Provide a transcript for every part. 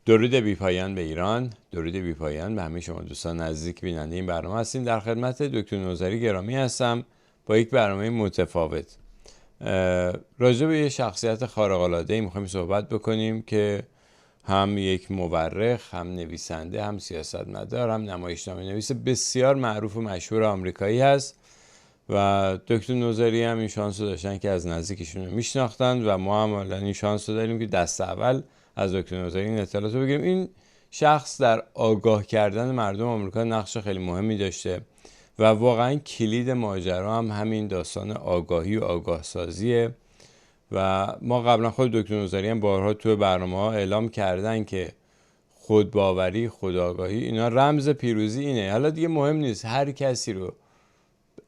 درود بی‌پایان به ایران، درود بی‌پایان به همه شما دوستان نزدیک بیننده این برنامه هستیم. در خدمت دکتر نوذری گرامی هستم با یک برنامه متفاوت. راجع به یه شخصیت خارق‌العاده‌ای می‌خوایم صحبت بکنیم که هم یک مورخ، هم نویسنده، هم سیاستمدار، هم نمایشنامه نویس بسیار معروف و مشهور آمریکایی هست و دکتر نوذری هم این شانس رو داشتن که از نزدیکشون رو میشناختن و ما هم الان این شانس رو داریم که دست اول از دکتر نوذری این اطلاعات رو بگیریم. این شخص در آگاه کردن مردم آمریکا نقش خیلی مهمی داشته و واقعا کلید ماجرا هم همین داستان آگاهی و آگاه سازیه و ما قبلا خود دکتر نوذری هم بارها تو برنامه ها اعلام کردن که خودباوری، خودآگاهی اینا رمز پیروزی اینه. حالا دیگه مهم نیست هر کسی رو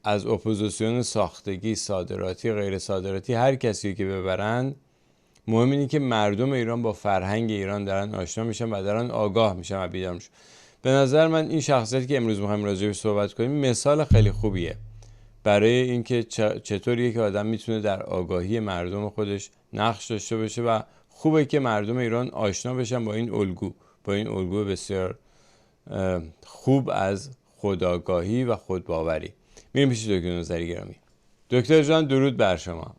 از اپوزیسیون ساختگی، صادراتی، غیر صادراتی، هر کسی که ببرن، مهم اینه که مردم ایران با فرهنگ ایران دارن آشنا میشن و دارن آگاه میشن و بیدار میشن. به نظر من این شخصیتی که امروز میخوایم راجع بهش صحبت کنیم مثال خیلی خوبیه برای اینکه چطور یک آدم میتونه در آگاهی مردم خودش نقش داشته باشه و خوبه که مردم ایران آشنا بشن با این الگو بسیار خوب از خودآگاهی و خودباوری. میریم پیش دکتر نوذری گرامی. دکتر جان درود بر شما.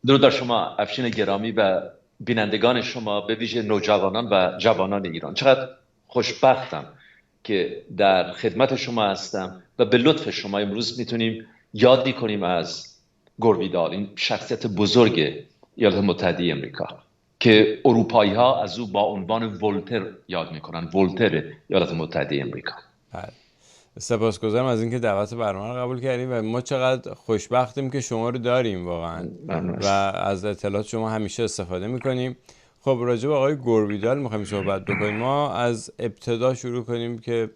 درود بر شما افشین گرامی و بینندگان شما، به ویژه نوجوانان و جوانان ایران. چقدر خوشبختم که در خدمت شما هستم و به لطف شما امروز میتونیم یادی کنیم از گورویدال، این شخصیت بزرگ ایالات متحده امریکا که اروپایی ها از او با عنوان ولتر یاد میکنن، ولتر ایالات متحده امریکا. بله. سپاسگزارم از اینکه دعوت برنامه رو قبول کردیم و ما چقدر خوشبختیم که شما رو داریم واقعا و از اطلاعات شما همیشه استفاده میکنیم. خب راجع به آقای گورویدال میخوایم صحبت بکنیم. ما از ابتدا شروع کنیم که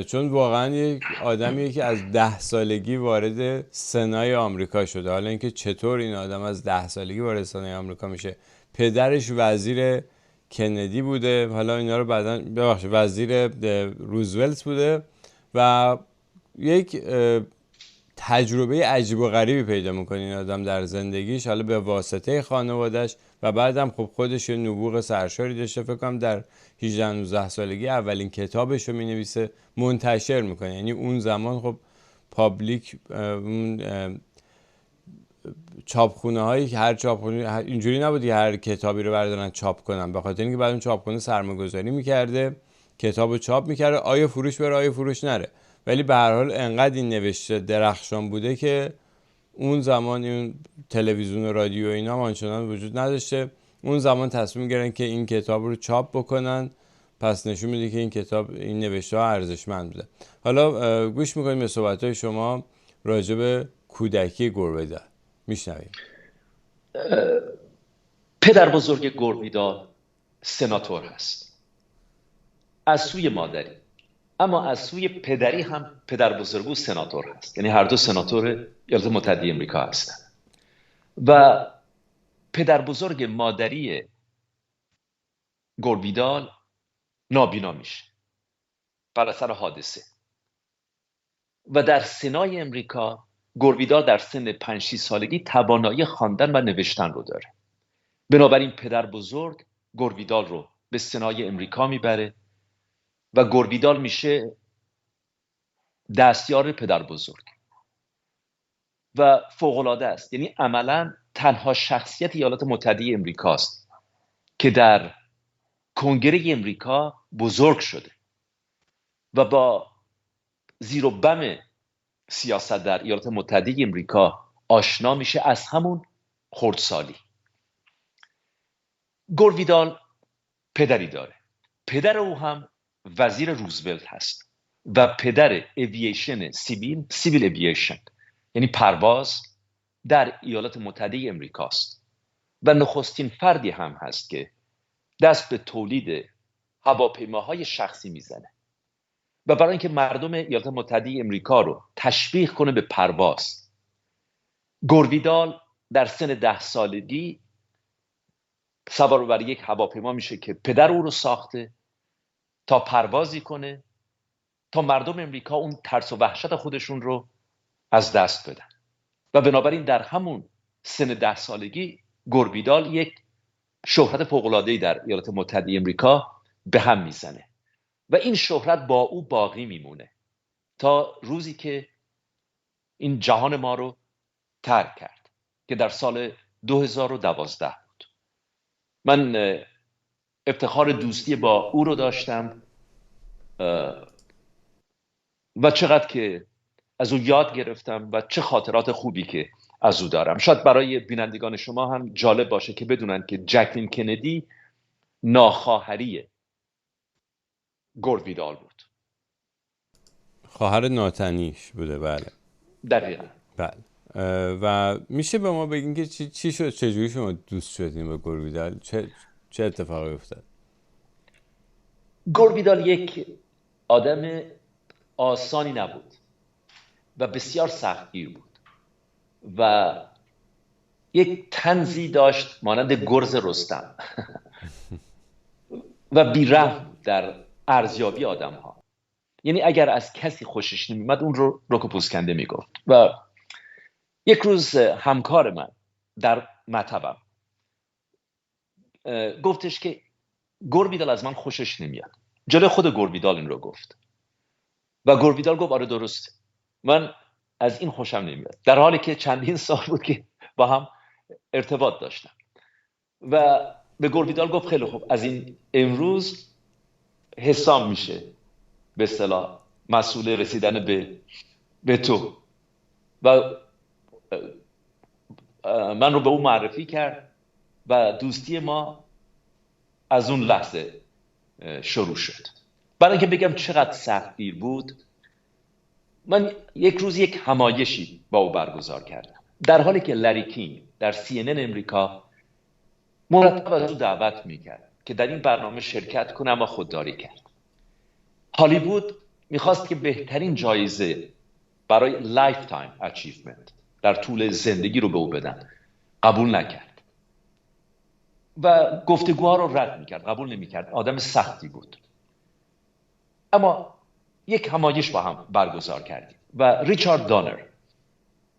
چون واقعا یک آدمیه که از 10 سالگی وارد سنای آمریکا شده. حالا اینکه چطور این آدم از 10 سالگی وارد سنای آمریکا میشه، پدرش وزیر کندی بوده، حالا اینا رو بعداً وزیر روزولت بوده و یک تجربه عجیب و غریبی پیدا میکنه این آدم در زندگیش، حالا به واسطه خانوادهش و بعدم خب خودش یه نبوغ سرشاری داشته. فکر کنم در 18 19 سالگی اولین کتابش رو مینویسه، منتشر میکنه. یعنی اون زمان خب پابلیک، اون چاپخونه هایی که هر چاپخونه اینجوری نبود که هر کتابی رو بردارن چاپ کنن، به خاطر اینکه بعد اون چاپخونه سرمایه‌گذاری میکرده، کتابو چاپ میکرده، آیا فروش بره آیا فروش نره. ولی به هر حال انقدر این نوشته درخشان بوده که اون زمان این تلویزیون و رادیو اینا آنچنان وجود نداشته. اون زمان تصمیم گرفتن که این کتاب رو چاپ بکنن، پس نشون میده که این کتاب، این نوشته ها ارزشمند بوده. حالا گوش میکنیم به صحبت‌های شما راجع به کودکی گورویدال. میشنویم. پدر بزرگ گورویدال سناتور هست از سوی مادری، اما از سوی پدری هم پدر بزرگو سناتور هست، یعنی هر دو سناتور ایالات متحده امریکا هستند. و پدر بزرگ مادری گورویدال نابینا میشه بر اثر حادثه و در سنای امریکا گورویدال در سن 5-6 سالگی توانایی خواندن و نوشتن رو داره. بنابراین پدر بزرگ گورویدال رو به سنای امریکا میبره و گورویدال میشه دستیار پدر بزرگ و فوق‌العاده است. یعنی عملاً تنها شخصیت ایالات متحده امریکاست که در کنگره امریکا بزرگ شده و با زیر و بم سیاست در ایالات متحده امریکا آشنا میشه از همون خردسالی. گورویدال پدری داره، پدر او هم وزیر روزولت هست و پدر اوییشن سیویل اوییشن، یعنی پرواز در ایالات متحده امریکاست و نخستین فردی هم هست که دست به تولید هواپیماهای شخصی میزنه و برای اینکه مردم ایالات متحده امریکا رو تشویق کنه به پرواز، گورویدال در سن 10 سالگی سوار بر یک هواپیما میشه که پدر او رو ساخته تا پروازی کنه تا مردم امریکا اون ترس و وحشت خودشون رو از دست بدن. و بنابراین در همون سن 10 سالگی گورویدال یک شهرت فوق‌العاده‌ای در ایالات متحده آمریکا به هم میزنه و این شهرت با او باقی میمونه تا روزی که این جهان ما رو ترک کرد که در سال 2012 بود. من افتخار دوستی با او رو داشتم و چقدر که از او یاد گرفتم و چه خاطرات خوبی که از او دارم. شاید برای بینندگان شما هم جالب باشه که بدونن که جکلین کندی ناخواهری گورد ویدال بود. خواهر ناتنیش بوده. بله دقیقا. بله. و میشه به ما بگین که چی شد، چجوری شما دوست شدین با گورد ویدال؟ چه اتفاقی افتاد؟ گورد ویدال یک آدم آسانی نبود و بسیار سختگیر بود و یک طنزی داشت مانند گرز رستم و بی‌رحم در ارزیابی آدم ها. یعنی اگر از کسی خوشش نمی‌آمد اون رو رک و پوسکنده میگفت. و یک روز همکار من در مطبم گفتش که گورد ویدال از من خوشش نمیاد. جلوی خود گورد ویدال این رو گفت و گورد ویدال گفت آره درسته، من از این خوشم نمیاد، در حالی که چندین سال بود که با هم ارتباط داشتم. و به گورد ویدال گفت خیلی خوب، از این امروز حساب میشه به اصطلاح مسئول رسیدن به تو. و من رو به او معرفی کرد و دوستی ما از اون لحظه شروع شد. برای اینکه بگم چقدر سختگیر بود، من یک روز یک همایشی با او برگزار کردم، در حالی که لری کینگ در CNN امریکا مرتب از او دعوت میکرد که در این برنامه شرکت کنه، اما خودداری کرد. هالیوود میخواست که بهترین جایزه برای لایف تایم اچیومنت در طول زندگی رو به او بدن، قبول نکرد و گفتگوها رو رد میکرد، قبول نمیکرد. آدم سختی بود. اما یک همایش با هم برگزار کردیم و ریچارد دانر،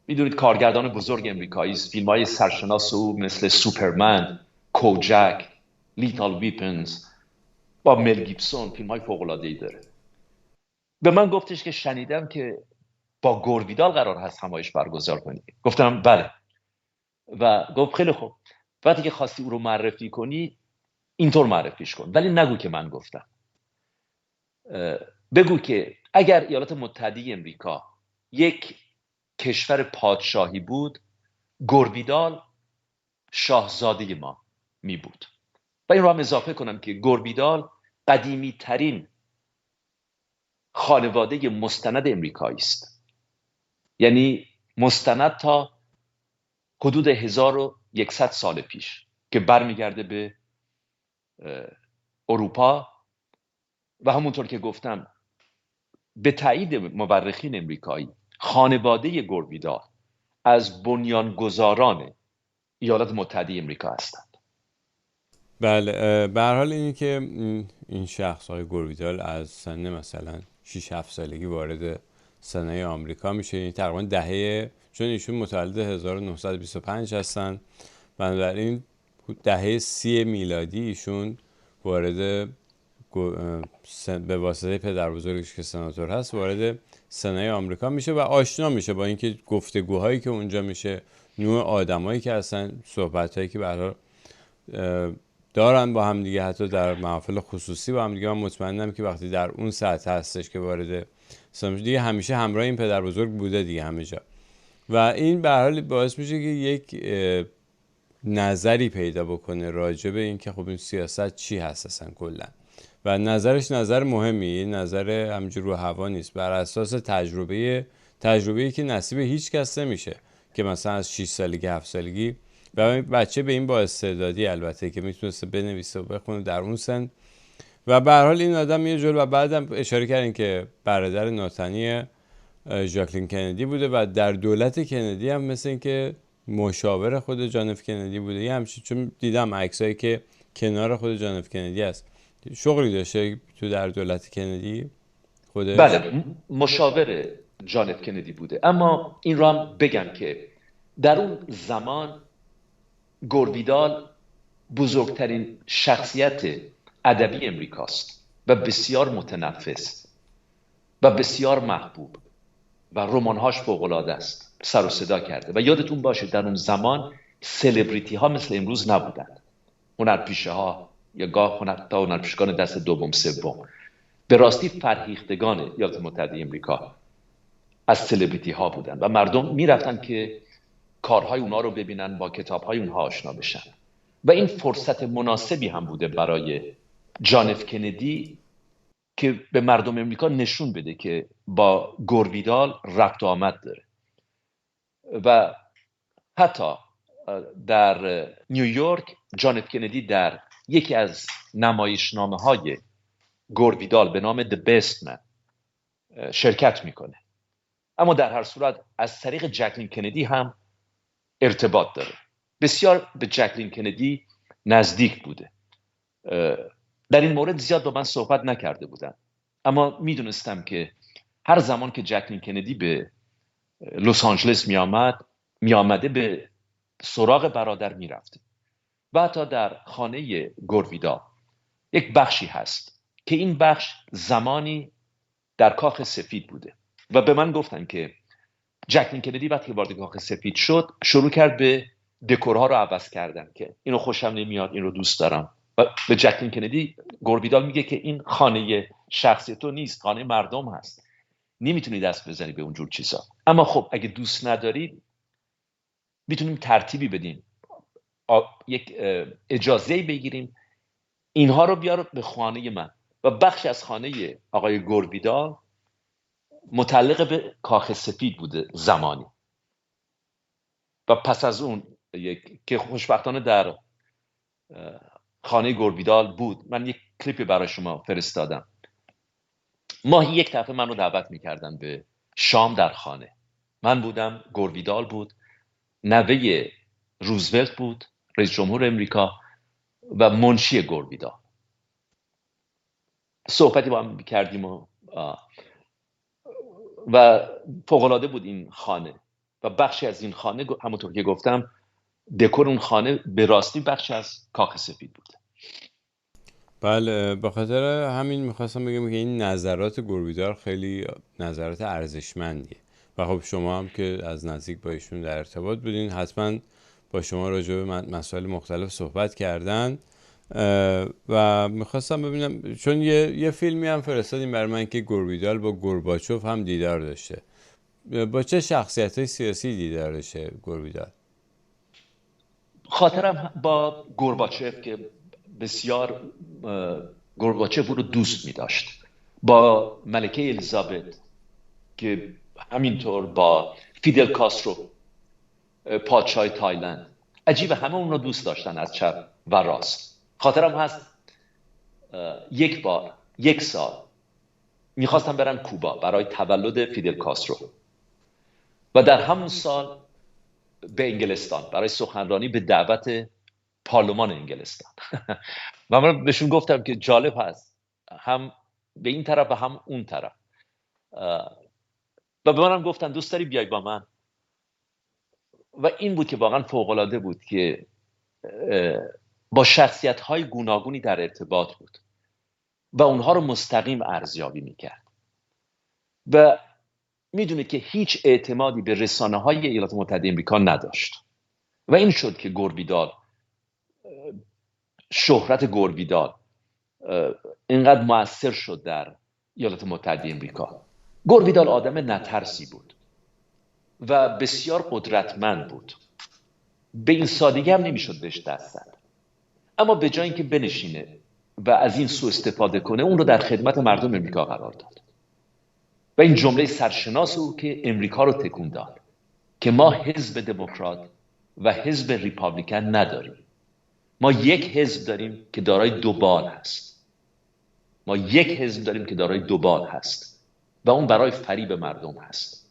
میدونید کارگردان بزرگ امریکایی است، فیلم های سرشناس او مثل سوپرمن، کوجک، لیتل ویپنز، با مل گیبسون فیلم های فوق‌العاده‌ای داره. به من گفتش که شنیدم که با گورد ویدال قرار هست همایش برگزار کنی. گفتم بله. و گفت خیلی خوب، وقتی که خواستی او رو معرفی کنی اینطور معرفیش کن، ولی نگو که من گفتم. بگو که اگر ایالات متحده امریکا یک کشور پادشاهی بود، گورد ویدال شاهزاده ما می بود. و این رو هم اضافه کنم که گورد ویدال قدیمی ترین خانواده مستند امریکایی است. یعنی مستند تا حدود 1100 سال پیش که برمیگرده به اروپا. و همونطور که گفتم به تایید مورخین امریکایی، خانواده گورد ویدال از بنیانگذاران ایالات متحده امریکا هستند. بله. به هر حال اینی که این شخص های گورد ویدال از سن مثلا 6-7 سالگی وارد سنه آمریکا میشه، این تقریبا دهه، چون ایشون متولد 1925 هستن، بنابراین دهه 30 میلادی ایشون وارد به واسطه پدر بزرگش که سناتور هست وارد سنه آمریکا میشه و آشنا میشه با اینکه گفتگوهایی که اونجا میشه، نوع آدمایی که هستن، صحبتایی که به هر حال دارن با هم دیگه، حتی در محافل خصوصی با هم دیگه. من مطمئنم که وقتی در اون سطح هستش که وارد سنت دیگه، همیشه همراه این پدر بزرگ بوده دیگه همه جا. و این به هر حال باعث میشه که یک نظری پیدا بکنه راجع به این که خب این سیاست چی هست اصلا کلا. و نظرش نظر مهمیه، نظر همینجور رو هوا نیست، بر اساس تجربه‌ای که نصیب هیچ کس نمیشه که مثلا از 6 سالگی 7 سالگی و بچه به این با استعدادی البته که میتونسته بنویسه و بخونه در اون سن. و به هر حال این آدم یه جور، و بعدم اشاره کردین که برادر ناتنی ژاکلین کندی بوده و در دولت کندی هم مثل این که مشاور خود جان اف کندی بوده، یه همچین. چون دیدم عکسایی که کنار خود جان اف کندی هست. شغلی داشته تو در دولت کندی خودش؟ بله، مشاور جان اف کندی بوده. اما این رو هم بگم که در اون زمان گورد ویدال بزرگترین شخصیت ادبی امریکاست و بسیار متنفس و بسیار محبوب و رمان‌هاش فوق‌العاده است، سر و صدا کرده. و یادتون باشه در اون زمان سلبریتی ها مثل امروز نبودند. هنرپیشه ها یا گاه هنرپیشگان دست دوم سوم به راستی فرهیختگان ایالات متحده امریکا از سلبریتی ها بودن و مردم میرفتن که کارهای اونها رو ببینن، با کتابهای اونها آشنا بشن. و این فرصت مناسبی هم بوده برای جان اف کندی که به مردم امریکا نشون بده که با گور ویدال ربط و آمد داره. و حتی در نیویورک جان اف کندی در یکی از نمایشنامه‌های گور ویدال به نام The Best Man شرکت میکنه. اما در هر صورت از طریق جکلین کندی هم ارتباط داره. بسیار به جکلین کندی نزدیک بوده. در این مورد زیاد با من صحبت نکرده بودن، اما میدونستم که هر زمان که جکلین کندی به لس آنجلس میآمده به سراغ برادر میرفته. و حتی در خانه گور ویدال یک بخشی هست که این بخش زمانی در کاخ سفید بوده و به من گفتن که جکلین کندی وقتی وارد کاخ سفید شد شروع کرد به دکورها رو عوض کردن که اینو خوشم نمیاد، این رو دوست دارم. و به جکلین کندی گور ویدال میگه که این خانه شخصی تو نیست، خانه مردم هست، نمیتونی دست بزنی به اونجور چیزا. اما خب اگه دوست نداری میتونیم ترتیبی بدیم، یک اجازه بگیریم اینها رو بیار به خانه من. و بخش از خانه آقای گور ویدال متعلق به کاخ سفید بوده زمانی. و پس از اون که خوشبختانه در خانه گور ویدال بود، من یک کلیپی برای شما فرستادم. ماهی یک دفعه منو دعوت میکردن به شام در خانه. من بودم، گور ویدال بود، نوه روزولت بود رئیس جمهور امریکا و منشی گور ویدال. صحبتی با هم کردیم و فوق‌العاده بود این خانه. و بخشی از این خانه همونطور که گفتم دکور اون خانه به راستی بخشی از کاخ سفید بود. بله، به خاطر همین میخواستم بگم که این نظرات گور ویدال خیلی نظرات ارزشمندیه و خب شما هم که از نزدیک با ایشون در ارتباط بودین حتما با شما راجع به مسائل مختلف صحبت کردن. و میخواستم ببینم چون یه فیلمی هم فرستادیم برای من که گور ویدال با گورباچوف هم دیدار داشته. با چه شخصیت‌های سیاسی دیدار داشته گور ویدال؟ خاطرم با گورباچف که بسیار گورباچف رو دوست می داشت، با ملکه الیزابت که همینطور، با فیدل کاسترو پادشاه تایلند. عجیبه همه اون رو دوست داشتن از چپ و راست. خاطرم هست یک سال میخواستم برن کوبا برای تولد فیدل کاسترو و در همون سال به انگلستان برای سخنرانی به دعوت پارلمان انگلستان. و من بهشون گفتم که جالب هست، هم به این طرف و هم اون طرف. و به منم گفتن دوست داری بیای با من؟ و این بود که واقعا فوق‌العاده بود که با شخصیت‌های گوناگونی در ارتباط بود و اونها رو مستقیم ارزیابی میکرد و میدونه که هیچ اعتمادی به رسانه‌های ایالات متحده آمریکا نداشت. و این شد که گور ویدال، شهرت گور ویدال اینقدر مؤثر شد در ایالات متحده آمریکا. گور ویدال آدم نترسی بود و بسیار قدرتمند بود. به این سادگی هم نمیشد بهش دست زد. اما به جای اینکه بنشینه و از این سوء استفاده کنه، اون رو در خدمت مردم امریکا قرار داد. و این جمله سرشناس او که امریکا رو تکون داد که ما حزب دموکرات و حزب ریپابلیکن نداریم. ما یک حزب داریم که دارای دو بال هست. و اون برای فریب مردم هست.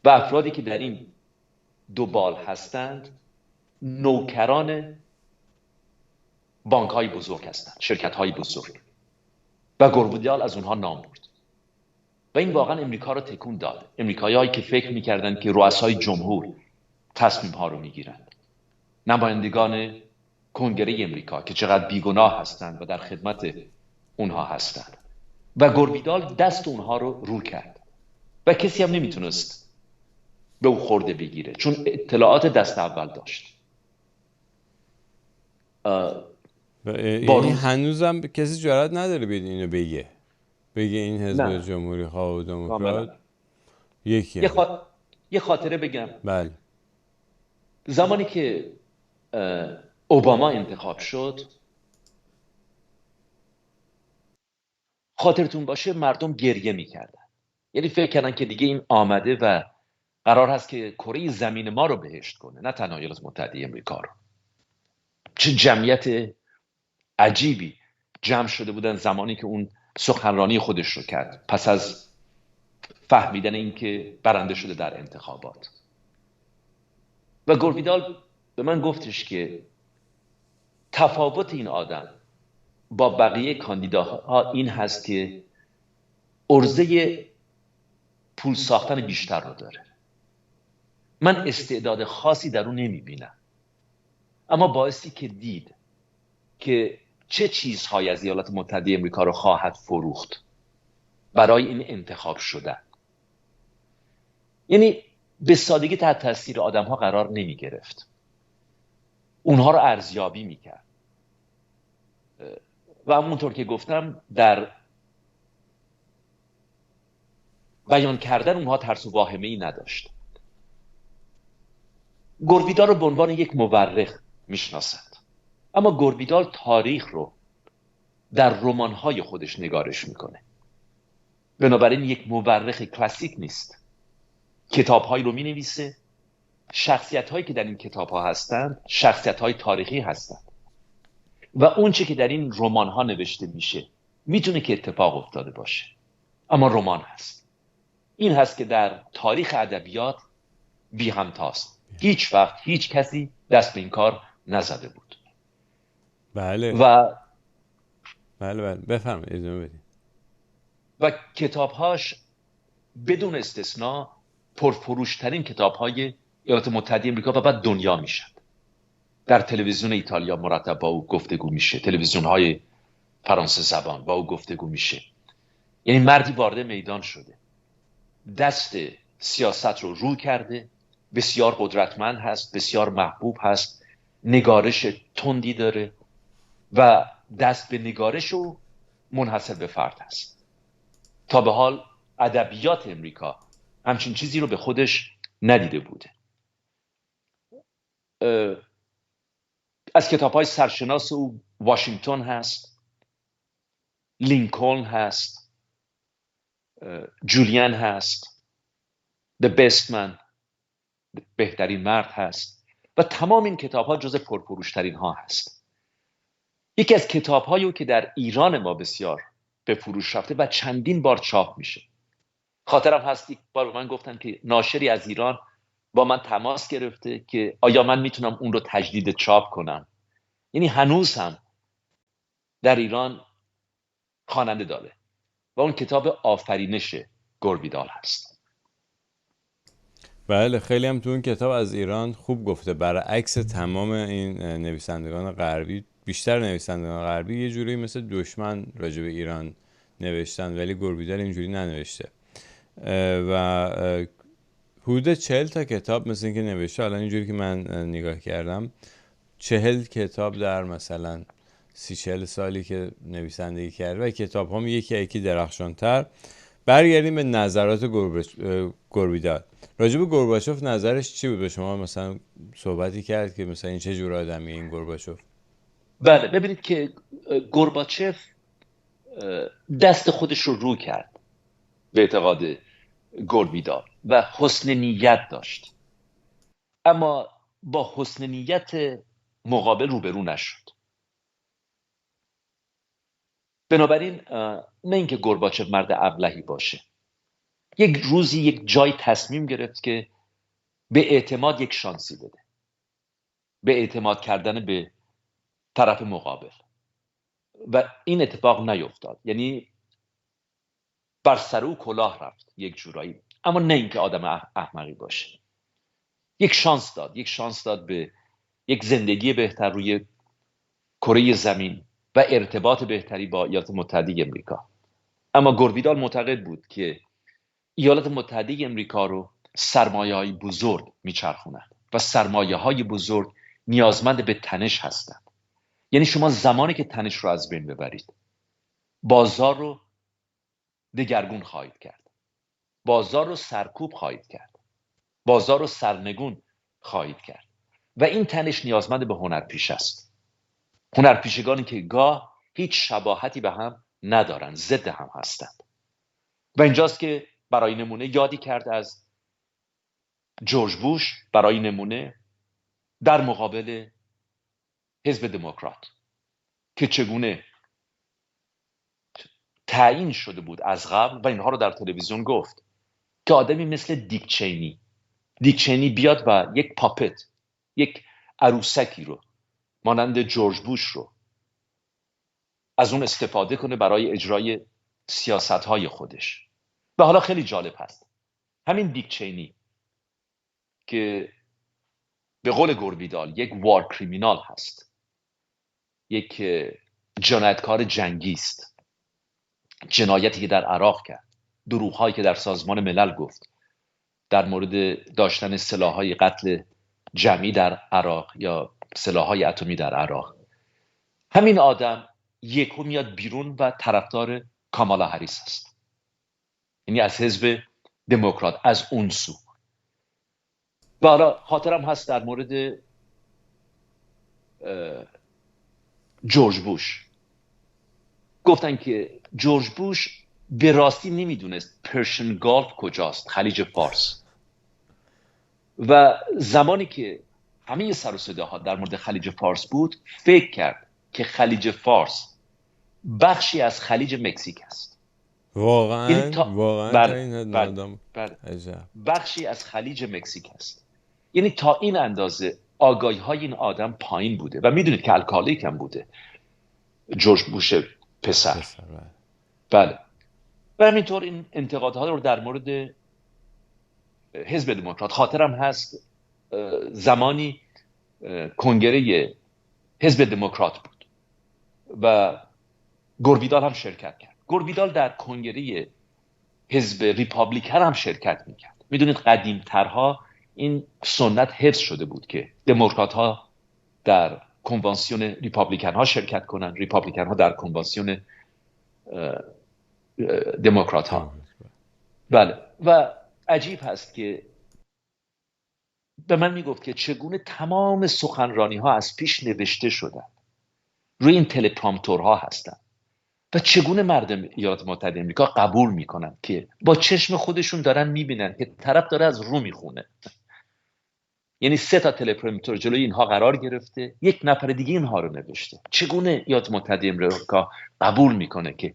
و افرادی که در این دو بال هستند نوکران بانک‌های بزرگ هستند، شرکت‌های بزرگ. و گور ویدال از اونها نام برد. و این واقعا امریکا رو تکون داد. امریکایی‌هایی که فکر می‌کردند که رؤسای جمهور تصمیم‌ها رو می‌گیرند، نمایندگان کنگره امریکا که چقدر بیگناه هستند و در خدمت اونها هستند و گوربیدال دست اونها رو کرد و کسی هم نمیتونست به او خورده بگیره چون اطلاعات دست اول داشت. یعنی هنوزم کسی جرئت نداره بیاد اینو بگه این حزب جمهوری خواه و دموکرات یکی یه خاطره بگم. بله. زمانی که اوباما انتخاب شد، خاطرتون باشه مردم گریه میکردن، یعنی فکر کردن که دیگه این آمده و قرار هست که کره زمین ما رو بهشت کنه، نه تنها ایالات متحده امریکا رو. چه جمعیت عجیبی جمع شده بودن زمانی که اون سخنرانی خودش رو کرد پس از فهمیدن اینکه برنده شده در انتخابات. و گوربیدال به من گفتش که تفاوت این آدم با بقیه کاندیداها این هست که عرضه پول ساختن بیشتر رو داره. من استعداد خاصی در اون نمیبینم، اما باعثی که دید که چه چیزهایی از ایالات متحده امریکا رو خواهد فروخت برای این انتخاب شدن. یعنی به سادگی تحت تاثیر آدم ها قرار نمی گرفت، اونها رو ارزیابی می کرد و همونطور که گفتم در بیان کردن اونها ترس و واهمه ای نداشت. گوربیدال رو به عنوان یک مورخ میشناسند، اما گوربیدال تاریخ رو در رمان‌های خودش نگارش میکنه، بنابراین یک مورخ کلاسیک نیست. کتاب‌هایی رو می‌نویسه، شخصیت‌هایی که در این کتاب‌ها هستند شخصیت‌های تاریخی هستند و اون چه که در این رمان‌ها نوشته میشه میتونه که اتفاق افتاده باشه، اما رمان هست. این هست که در تاریخ ادبیات بی همتاست. هیچ وقت هیچ کسی دست به این کار نزده بود. بله. بله بفرمایید، ادامه بدید. و کتاب‌هاش بدون استثنا پرفروشترین کتاب‌های ایالات متحده آمریکا و بعد دنیا میشن. در تلویزیون ایتالیا مرتب با او گفتگو میشه، تلویزیون‌های فرانسه زبان با او گفتگو میشه. یعنی مردی وارد میدان شده، دست سیاست رو کرده، بسیار قدرتمند هست، بسیار محبوب هست، نگارش تندی داره و دست به نگارش او منحصر به فرد هست. تا به حال ادبیات امریکا همچین چیزی رو به خودش ندیده بوده. از کتاب‌های سرشناس او واشنگتن هست، لینکلن هست، جولیان هست، The Best Man، بهترین مرد هست و تمام این کتاب‌ها جز پرفروشترین ها هست. یکی از کتاب‌هایی او که در ایران ما بسیار به فروش رفته و چندین بار چاپ میشه. خاطرم هست یک بار به من گفتن که ناشری از ایران با من تماس گرفته که آیا من میتونم اون رو تجدید چاپ کنم. یعنی هنوز هم در ایران خواننده داره و اون کتاب آفرینش گوربیدال هست. بله، خیلی هم تو اون کتاب از ایران خوب گفته، برعکس تمام این نویسندگان غربی. بیشتر نویسندگان غربی یه جوری مثل دشمن راجع به ایران نوشتن، ولی گوربیدال اینجوری ننوشته و حدود 40 تا کتاب مثل این که نوشته. الان اینجوری که من نگاه کردم 40 کتاب در مثلا 30-40 سالی که نویسندگی کرده و کتاب هم یکی درخشانتر. برگردیم به نظرات گوربیدال. راجع به گورباچوف نظرش چی بود؟ به شما مثلا صحبتی کرد که مثلا این چه جور آدمیه این گورباچوف؟ بله، ببینید که گورباچف دست خودش رو کرد به اعتقاد گوربیدال و حسن نیت داشت، اما با حسن نیت مقابل روبرو نشد. بنابراین نه اینکه گورباچف مرد ابلهی باشه، یک روزی یک جای تصمیم گرفت که به اعتماد یک شانسی بده، به اعتماد کردن به طرف مقابل و این اتفاق نیفتاد. یعنی بر سر او کلاه رفت یک جورایی، اما نه اینکه آدم احمقی باشه. یک شانس داد به یک زندگی بهتر روی کره زمین و ارتباط بهتری با ایالات متحده امریکا. اما گوربیدال معتقد بود که ایالات متحده امریکا رو سرمایه‌های بزرگ میچرخونند و سرمایه‌های بزرگ نیازمند به تنش هستند. یعنی شما زمانی که تنش رو از بین ببرید، بازار رو دگرگون خواهید کرد، بازار رو سرکوب خواهید کرد، بازار رو سرنگون خواهید کرد و این تنش نیازمند به هنرپیشه است. هنرپیشگانی که گاه هیچ شباهتی به هم ندارند، ضد هم هستند. و اینجاست که برای نمونه یادی کرد از جورج بوش، برای نمونه در مقابل حزب دموکرات که چگونه تعیین شده بود از قبل و اینها رو در تلویزیون گفت که آدمی مثل دیک چینی بیاد و یک پاپت، یک عروسکی رو مانند جورج بوش رو از اون استفاده کنه برای اجرای سیاست‌های خودش. و حالا خیلی جالب هست، همین دیک چینی که به قول گوربیدال یک وار کریمینال هست، یک جنایتکار جنگی است، جنایتی که در عراق کرد، دروغ‌هایی که در سازمان ملل گفت در مورد داشتن سلاح‌های قتل جمعی در عراق یا سلاح‌های اتمی در عراق، همین آدم یکو میاد بیرون و طرفدار کامالا هریس است، یعنی از حزب دموکرات، از اون سو. و حالا خاطرم هست در مورد جورج بوش گفتن که جورج بوش به راستی نمیدونست پرشن گالف کجاست، خلیج فارس. و زمانی که همه سر و صداها در مورد خلیج فارس بود، فکر کرد که خلیج فارس بخشی از خلیج مکزیک است. واقعا یعنی واقعا تا این بله. عجب. بخشی از خلیج مکزیک است. یعنی تا این اندازه آگاهی های این آدم پایین بوده. و میدونید که الکالیک هم بوده جورج بوش پسر. بله. و همینطور این انتقادها رو در مورد حزب دموکرات، خاطرم هست زمانی کنگره حزب دموکرات بود و گوربیدال هم شرکت کرد. گوربیدال در کنگره حزب ریپابلیکن هم شرکت میکرد. میدونید قدیمترها این سنت حفظ شده بود که دموکرات ها در کنوانسیون ریپابلیکن ها شرکت کنند، ریپابلیکن ها در کنوانسیون دموکرات ها. بله. و عجیب هست که به من میگفت که چگونه تمام سخنرانی ها از پیش نوشته شدن، روی این تلپرامپتورها هستن و چگونه مردم ایالات متحده آمریکا قبول میکنن که با چشم خودشون دارن میبینن که طرف داره از رو میخونه. یعنی 3 تا تلپرامپتور جلوی اینها قرار گرفته، یک نفر دیگه اینها رو نوشته. چگونه ایالات متحده آمریکا قبول میکنه که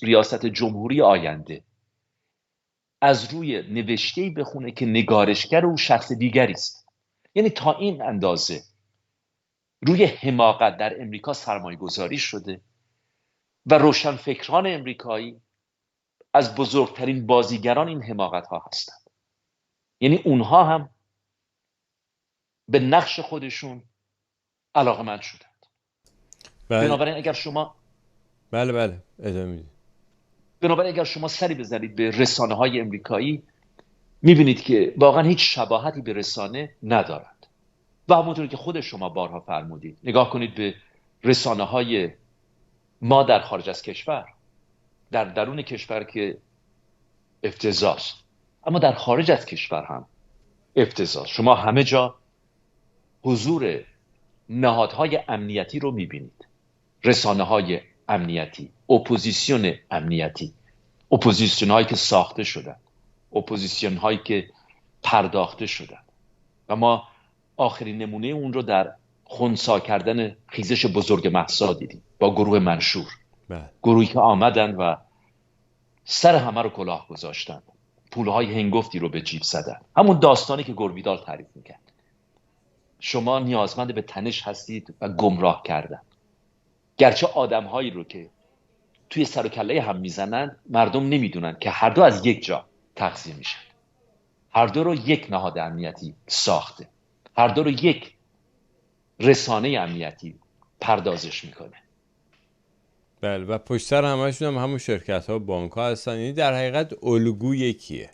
ریاست جمهوری آینده از روی نوشته‌ای بخونه که نگارشگر او شخص دیگری است؟ یعنی تا این اندازه روی حماقت در امریکا سرمایه گذاری شده و روشنفکران امریکایی از بزرگترین بازیگران این حماقت ها هستند. یعنی اونها هم به نقش خودشون علاقه‌مند شدند. بنابراین اگر شما بله ادامه میدید. بنابراین اگر شما سری بزنید به رسانه های امریکایی، میبینید که واقعا هیچ شباهتی به رسانه ندارند. و همونطور که خود شما بارها فرمودید، نگاه کنید به رسانه های ما در خارج از کشور، در درون کشور که افتضاح است، اما در خارج از کشور هم افتضاح. شما همه جا حضور نهادهای امنیتی رو میبینید، رسانه های امنیتی، اپوزیسیون امنیتی، اپوزیسیون هایی که ساخته شدن، اپوزیسیون هایی که پرداخته شدن. و ما آخرین نمونه اون رو در خنثی کردن خیزش بزرگ مهسا دیدیم با گروه منشور. گروهی که آمدن و سر همه رو کلاه گذاشتن، پولهای هنگفتی رو به جیب زدن. همون داستانی که گوربیدال تعریف میکرد. شما نیازمند به تنش هستید و گمراه کردن. گرچه آدمهایی رو که توی سر و کله هم میزنن، مردم نمیدونن که هر دو از یک جا تغذیه میشن. هر دو رو یک نهاد امنیتی ساخته. هر دو رو یک رسانه امنیتی پردازش میکنه. بله، و پشت سر همشون هم همون شرکت ها و بانک ها هستن. یعنی در حقیقت الگو یکیه.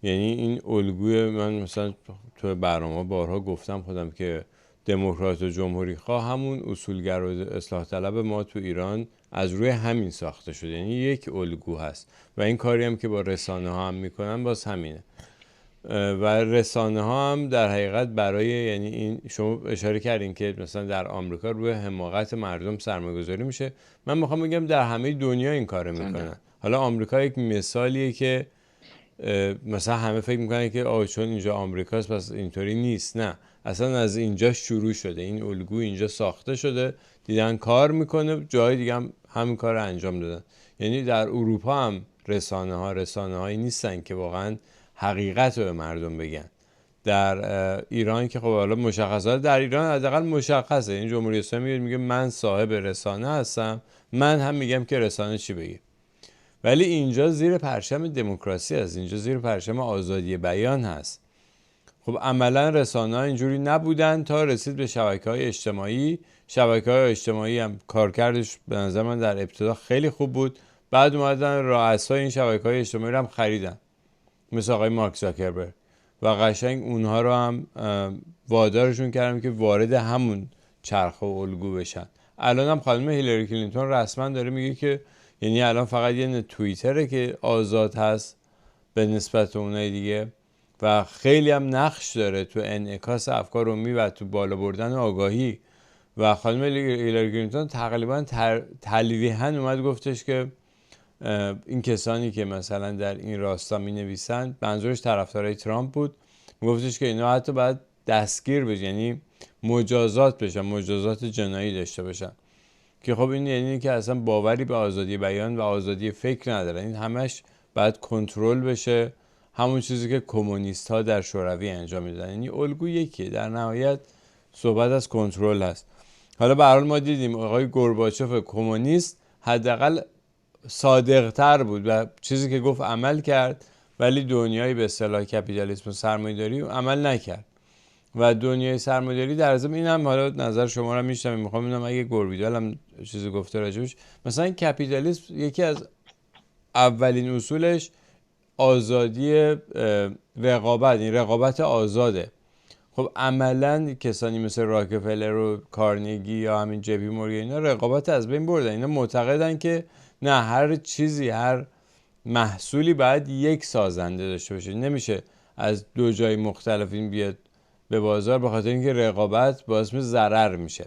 یعنی این الگوی من مثلا تو برنامه بارها گفتم خودم که دموکرات و جمهوری خواه همون اصولگرا و اصلاح طلب ما تو ایران از روی همین ساخته شده. یعنی یک الگو هست و این کاری هم که با رسانه ها هم میکنن باز همینه. و رسانه ها هم در حقیقت برای، یعنی این شما اشاره کردین که مثلا در آمریکا روی حماقت مردم سرمایه‌گذاری میشه. من میخوام بگم در همه دنیا این کارو میکنن. حالا آمریکا یک مثالیه که مثلا همه فکر میکنن که چون اینجا آمریکاست پس اینطوری نیست. نه، اصلا از اینجا شروع شده، این الگو اینجا ساخته شده، دیدن کار میکنه، جای دیگه هم همین کار رو انجام دادن. یعنی در اروپا هم رسانه هایی نیستن که واقعا حقیقت رو به مردم بگن. در ایران که خب حالا مشخصات در ایران حداقل مشخصه، این جمهوری اسلامی میگه من صاحب رسانه هستم، من هم میگم که رسانه چی بگه. ولی اینجا زیر پرچم دموکراسی هست، اینجا زیر پرچم آزادی بیان هست. خب عملا رسانه‌ها اینجوری نبودن تا رسید به شبکه‌های اجتماعی. شبکه‌های اجتماعی هم کارکردش به نظر من در ابتدا خیلی خوب بود. بعد اومدن رؤسای این شبکه‌های اجتماعی رو هم خریدن، مثل آقای مارک زاکربرگ، و قشنگ اونها رو هم وادارشون کردن که وارد همون چرخه و الگو بشن. الان هم خانم هیلاری کلینتون رسما داره میگه که یعنی الان فقط یه توییتره که آزاد هست به نسبت اونای دیگه و خیلی هم نقش داره تو انعکاس افکار عمومی و تو بالا بردن آگاهی. و خانم هیلاری کلینتون تقریبا تلویحاً اومد گفتش که این کسانی که مثلا در این راستا می نویسن، منظورش طرفدارای ترامپ بود، گفتش که اینا حتی باید دستگیر بشن، یعنی مجازات بشن، مجازات جنایی داشته باشن. که خب این یعنی که اصلا باوری به آزادی بیان و آزادی فکر ندارن. این همش باید کنترل بشه، همون چیزی که کمونیست ها در شوروی انجام میدادن. یعنی الگو یکیه، در نهایت صحبت از کنترل هست. حالا به هر حال ما دیدیم آقای گورباچوف کمونیست حداقل صادق‌تر بود و چیزی که گفت عمل کرد، ولی دنیای به اصطلاح کپیتالیسم و سرمایه‌داری عمل نکرد. و دنیای سرمایه‌داری در ضمن اینم حالا نظر شما رو میشنم، میخوام ببینم اگه گوربیدال هم چیزی گفته راجبش. مثلا کپیتالیسم یکی از اولین اصولش آزادی رقابت، این رقابت آزاده. خب عملا کسانی مثل راکفلر و کارنگی یا همین جی پی مورگان اینا رقابت از بین بردن. اینا معتقدن که نه، هر چیزی، هر محصولی باید یک سازنده داشته باشه، نمیشه از دو جای مختلف این بیاد به بازار، به خاطر اینکه رقابت باعث ضرر میشه.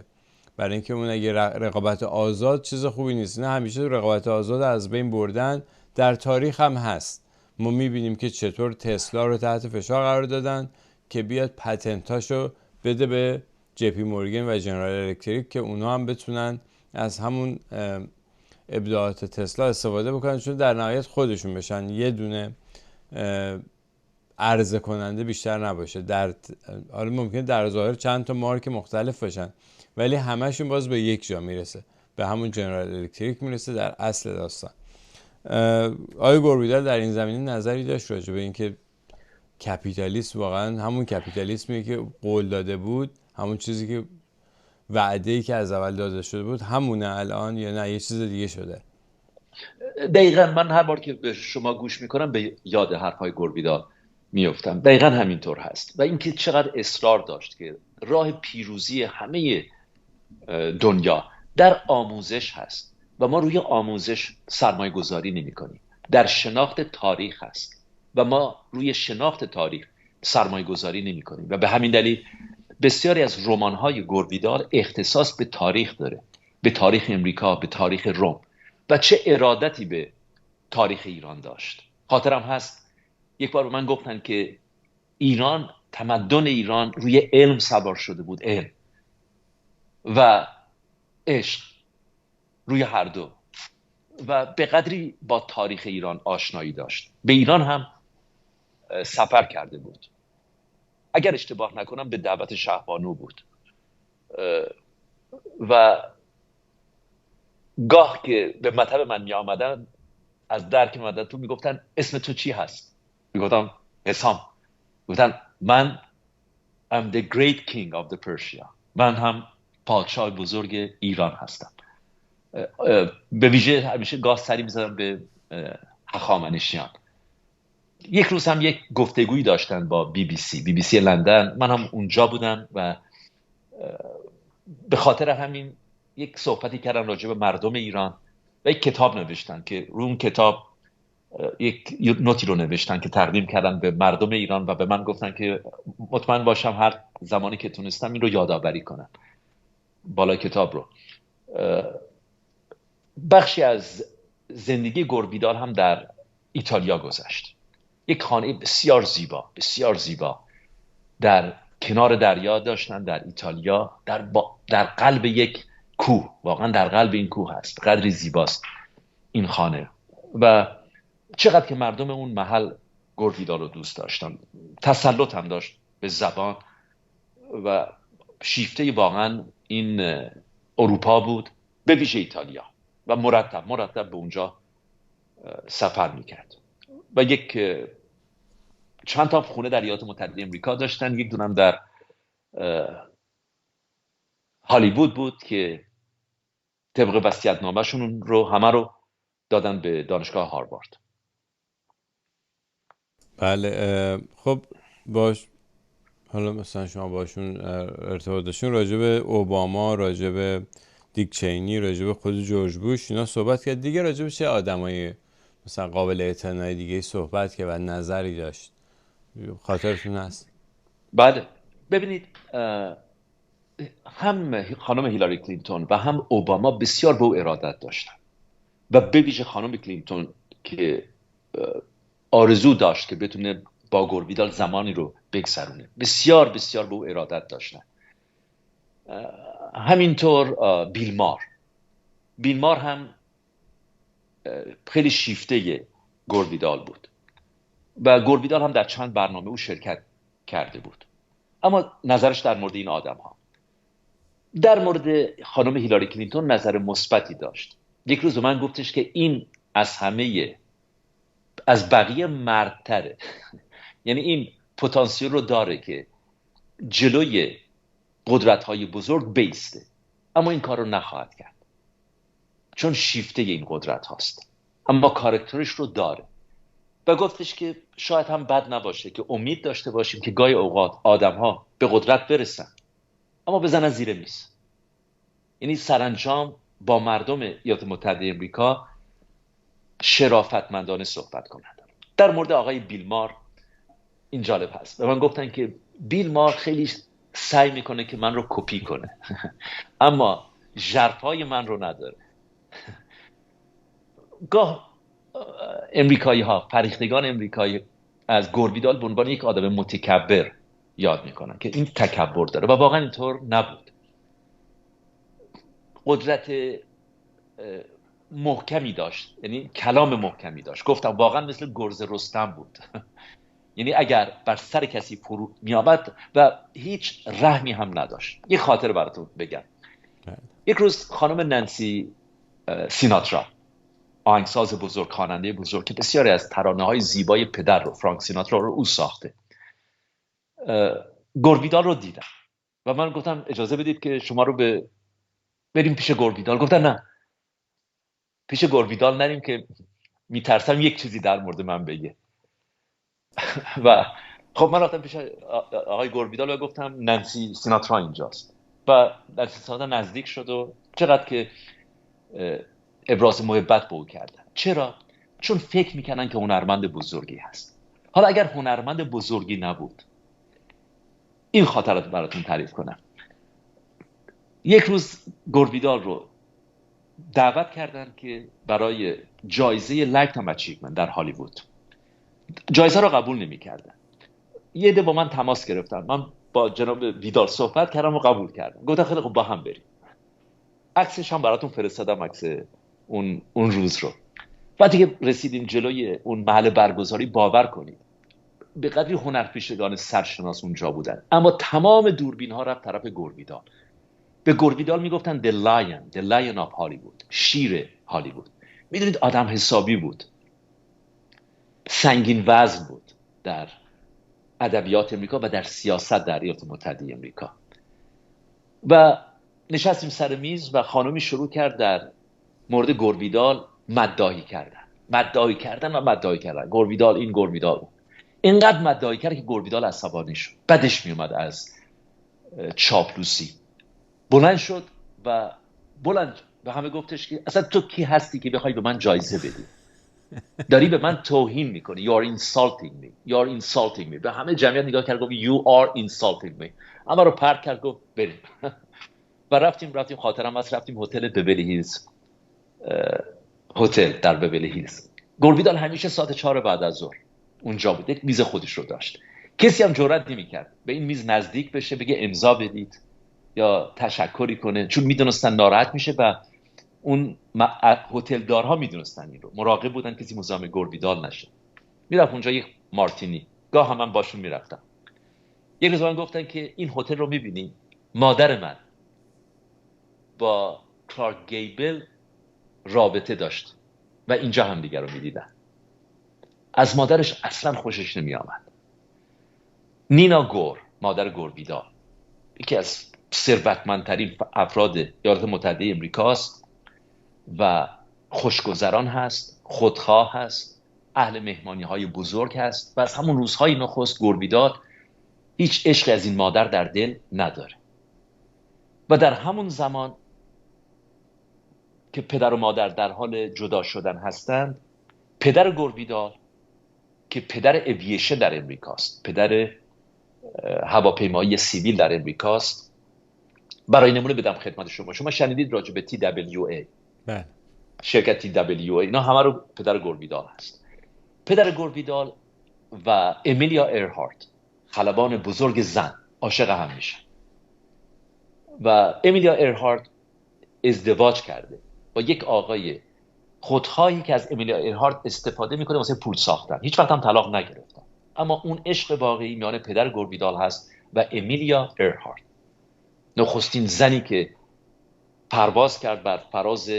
برای اینکه اون اگه رقابت آزاد چیز خوبی نیست، نه همیشه رقابت آزاد از بین بردن. در تاریخ هم هست، ما میبینیم که چطور تسلا رو تحت فشار قرار دادن که بیاد پتنتاشو بده به جی پی مورگان و جنرال الکتریک که اونا هم بتونن از همون ابداعات تسلا استفاده بکنن، چون در نهایت خودشون بشن یه دونه عرضه کننده بیشتر نباشه. حالا ممکنه در ظاهر چند تا مارک مختلف باشن ولی همشون باز به یک جا میرسه، به همون جنرال الکتریک میرسه در اصل داستان. آقای گوربیدال در این زمینه نظری داشت راجع به اینکه کپیتالیسم واقعا همون کپیتالیسمیه که قول داده بود، همون چیزی که وعده‌ای که از اول داده شده بود همونه الان، یا نه یه چیز دیگه شده؟ دقیقا من هر بار که به شما گوش میکنم به یاد حرفهای گوربیدال میفتم. دقیقا همینطور هست و اینکه چقدر اصرار داشت که راه پیروزی همه دنیا در آموزش هست و ما روی آموزش سرمایه گذاری نمی کنیم. در شناخت تاریخ هست و ما روی شناخت تاریخ سرمایه گذاری نمی کنیم و به همین دلیل بسیاری از رمان‌های گوربیدال اختصاص به تاریخ داره، به تاریخ امریکا، به تاریخ روم و چه ارادتی به تاریخ ایران داشت. خاطرم هست یک بار به من گفتن که ایران، تمدن ایران روی علم سوار شده بود، علم و عشق روی هر دو، و به قدری با تاریخ ایران آشنایی داشت. به ایران هم سفر کرده بود، اگر اشتباه نکنم به دعوت شهبانو بود و گاه که به مطب من می آمدن از در که مدد تو می گفتن اسم تو چی هست؟ می گفتم حسام. گفتن من I'm the great king of the Persia، من هم پادشاه بزرگ ایران هستم. به ویژه همیشه گاه سری می‌زدم به هخامنشیان. یک روز هم یک گفتگویی داشتن با بی بی سی لندن، من هم اونجا بودم و به خاطر همین یک صحبتی کردن راجع به مردم ایران و یک کتاب نوشتن که رو اون کتاب یک نوتی رو نوشتن که تقدیم کردن به مردم ایران و به من گفتن که مطمئن باشم هر زمانی که تونستم این رو یادآوری کنم بالای کتاب رو. بخشی از زندگی گوربیدال هم در ایتالیا گذشت. یک خانه بسیار زیبا، بسیار زیبا در کنار دریا داشتن در ایتالیا، در قلب یک کوه، واقعا در قلب این کوه هست. قدری زیباست این خانه و چقدر که مردم اون محل گوربیدال رو دوست داشتن. تسلط هم داشت به زبان و شیفته واقعا این اروپا بود، به ویژه ایتالیا، و مرتب به اونجا سفر میکرد و یک چند تا خونه در ایالات متحده امریکا داشتن. یک دونم در هالیوود بود که طبق وصیت‌نامه‌شون رو همه رو دادن به دانشگاه هاروارد. بله. خب حالا مثلا شما باشون ارتباط داشتون، راجع به اوباما، راجع به دیک چینی، راجع به خود جورج بوش اینا صحبت کرد دیگه؟ راجع به چه آدمایی مثلا قابل اعتنای دیگه صحبت کرد و نظری داشت؟ خاطرتون هست؟ بله، ببینید هم خانم هیلاری کلینتون و هم اوباما بسیار به او ارادت داشتن و به ویژه خانم کلینتون که آرزو داشت که بتونه با گوربیدال زمانی رو بگذرونه، بسیار بسیار به او ارادت داشتن. همینطور بیل مار هم خیلی شیفته گوربیدال بود و گوربیدال هم در چند برنامه او شرکت کرده بود. اما نظرش در مورد این آدم ها، در مورد خانم هیلاری کلینتون نظر مثبتی داشت. یک روز من گفتش که این از بقیه مردتره یعنی این پتانسیل رو داره که جلوی قدرت‌های بزرگ بیسته، اما این کار رو نخواهد کرد چون شیفته این قدرت هاست، اما کاراکترش رو داره. و گفتش که شاید هم بد نباشه که امید داشته باشیم که گاهی اوقات آدم ها به قدرت برسن اما بزنن زیر میز، یعنی سرانجام با مردم ایالات متحده امریکا شرافتمندانه صحبت کنند. در مورد آقای بیل مار این جالب هست، به من گفتن که بیل مار خیلی سعی میکنه که من رو کپی کنه اما ژرفای من رو نداره. گاه امریکایی ها، فریختگان امریکایی از گوربیدال به عنوان یک آدم متکبر یاد میکنن که این تکبر داره و واقعا اینطور نبود. قدرت محکمی داشت، یعنی کلام محکمی داشت. گفتم واقعا مثل گرز رستم بود یعنی اگر بر سر کسی فرو میآمد و هیچ رحمی هم نداشت. یک خاطر براتون بگم. یک روز خانم نانسی سیناترا، آهنگساز بزرگ، خواننده بزرگ که بسیاری از ترانه‌های زیبای پدر رو، فرانک سیناترا رو او ساخته، گوربیدال رو دیدم و من گفتم اجازه بدید که شما رو بریم پیش گوربیدال. گفتن نه، پیش گوربیدال نریم که میترسم یک چیزی در مورد من بگه. و خب من رفتم پیش آقای گوربیدال و گفتم نانسی سیناترا اینجاست و نانسی سیناترا نزدیک شد و چقدر که ابراز محبت به او کردن. چرا؟ چون فکر میکنن که هنرمند بزرگی هست. حالا اگر هنرمند بزرگی نبود، این خاطرات براتون تعریف کنم. یک روز گوربیدال رو دعوت کردن که برای جایزه لایفتایم اچیومنت در هالیوود، جایزه رو قبول نمی‌کردن. یه عده با من تماس گرفتن، من با جناب ویدال صحبت کردم و قبول کردم. گفتم خیلی خوب با هم بریم. عکسش هم براتون فرستادم، عکس اون روز رو. وقتی که رسیدیم جلوی اون محل برگزاری، باور کنید به قدری هنرپیشگان سرشناس اونجا بودن، اما تمام دوربین ها رفت طرف گوربیدال. به گوربیدال میگفتن the lion of Hollywood، شیر هالیوود. میدونید آدم حسابی بود، سنگین وزن بود در ادبیات امریکا و در سیاست در ایالات متحده امریکا. و نشستیم سر میز و خانمی شروع کرد در مورد گوربیدال مداحی کردن. گوربیدال این، گوربیدال اون. اینقدر مداحی کرد که گوربیدال عصبانی شد، بدش میومد از چاپلوسی. بلند شد و به همه گفتش که اصلا تو کی هستی که بخوای به من جایزه بدی؟ داری به من توهین میکنی. You are insulting me. به همه جمعیت نگاه کرد گفت You are insulting me. اما رو پرت کرد گفت بریم. و رفتیم خاطرم هست، رفتیم هتل ببلی هیلز، هتل در ببلی هیلز. گوربیدال همیشه ساعت 4 بعد از ظهر اونجا بود، یک میز خودش رو داشت. کسی هم جرئت نمی‌کرد به این میز نزدیک بشه بگه امضا بدید یا تشکری کنه، چون میدونستن ناراحت میشه و اون هتلدارها میدونستن این رو، مراقب بودن کسی مزاحم گوربیدال نشه. میرفت اونجا یک مارتینی، گاه هم من باشون میرفتم. یک روز من گفتن که این هتل رو میبینی، مادر من با کلارک گیبل رابطه داشت و اینجا هم دیگر رو میدیدن. از مادرش اصلا خوشش نمی آمد. نینا گور، مادر گوربیدال، یکی از ثروتمندترین افراد ایالات متحده امریکاست و خوشگذران هست، خودخواه هست، اهل مهمانی های بزرگ هست و از همون روزهای نخست گوربیدال هیچ عشقی از این مادر در دل نداره. و در همون زمان که پدر و مادر در حال جدا شدن هستند، پدر گوربیدال که پدر اوییشن در امریکاست، پدر هواپیمایی سیویل در امریکاست. برای نمونه بدم خدمت شما شنیدید راجع به TWA؟ بله. شرکت TWA اینا همه رو پدر گوربیدال هست. پدر گوربیدال و امیلیا ایرهارت، خلبان بزرگ زن، عاشق هم میشن و امیلیا ایرهارت ازدواج کرده با یک آقای خودخواهی که از امیلیا ایرهارت استفاده میکنه واسه پول ساختن. هیچ وقت هم طلاق نگرفتن، اما اون عشق واقعی میان پدر گوربیدال هست و امیلیا ایرهارت، نخستین زنی که پرواز کرد بر فراز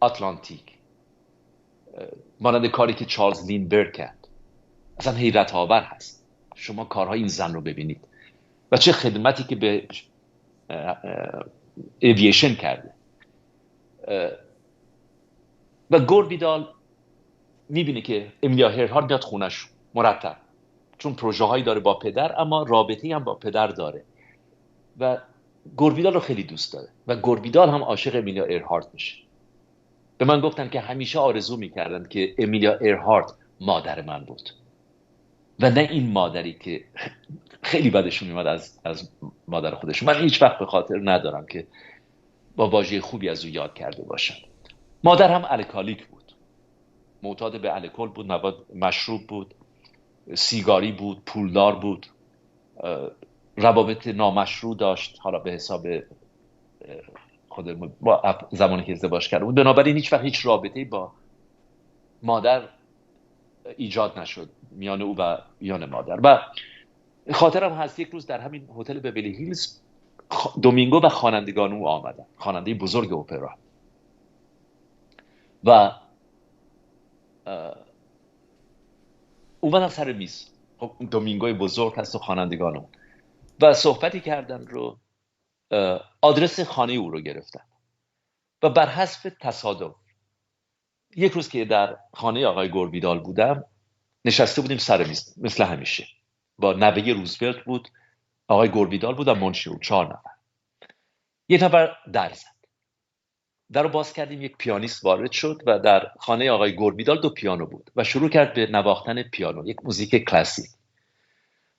آتلانتیک، مانند کاری که چارلز لینبرگ کرد. اصلا حیرت آور هست شما کارهای این زن رو ببینید و چه خدمتی که به اوییشن کرده. و گوربیدال میبینه که امیلیا ایرهارت میاد خونش مرتب، چون پروژه هایی داره با پدر، اما رابطه‌ای هم با پدر داره و گوربیدال رو خیلی دوست داره و گوربیدال هم عاشق امیلیا ایرهارت میشه. به من گفتن که همیشه آرزو میکردن که امیلیا ایرهارت مادر من بود و نه این مادری که خیلی بدشون میاد از مادر خودشون. من هیچ وقت به خاطر ندارم که با واژه خوبی از او یاد کرده باشن. مادر هم الکالیک بود، معتاد به الکل بود، مواد مشروب بود، سیگاری بود، پولدار بود، روابط نامشروع داشت، حالا به حساب خود با زمانی که ازدواج کرده بود. بنابراین هیچ وقت هیچ رابطه‌ای با مادر ایجاد نشد میان او و میان مادر. و خاطرم هست یک روز در همین هتل ببلی هیلز دومینگو و خوانندگان او آمدن، خواننده بزرگ اپرا، و اومدن سر میز. خب دومینگوی بزرگ هست و خوانندگان او و صحبتی کردن رو آدرس خانه او رو گرفتن و بر حسب تصادف یک روز که در خانه آقای گوربیدال بودم، نشسته بودیم سر میز مثل همیشه، با نوه روزولت بود، آقای گوربیدال بود و منشی او، 4 نفر. یک نفر در زد، در رو باز کردیم، یک پیانیست وارد شد و در خانه آقای گوربیدال 2 پیانو بود و شروع کرد به نواختن پیانو، یک موزیک کلاسیک.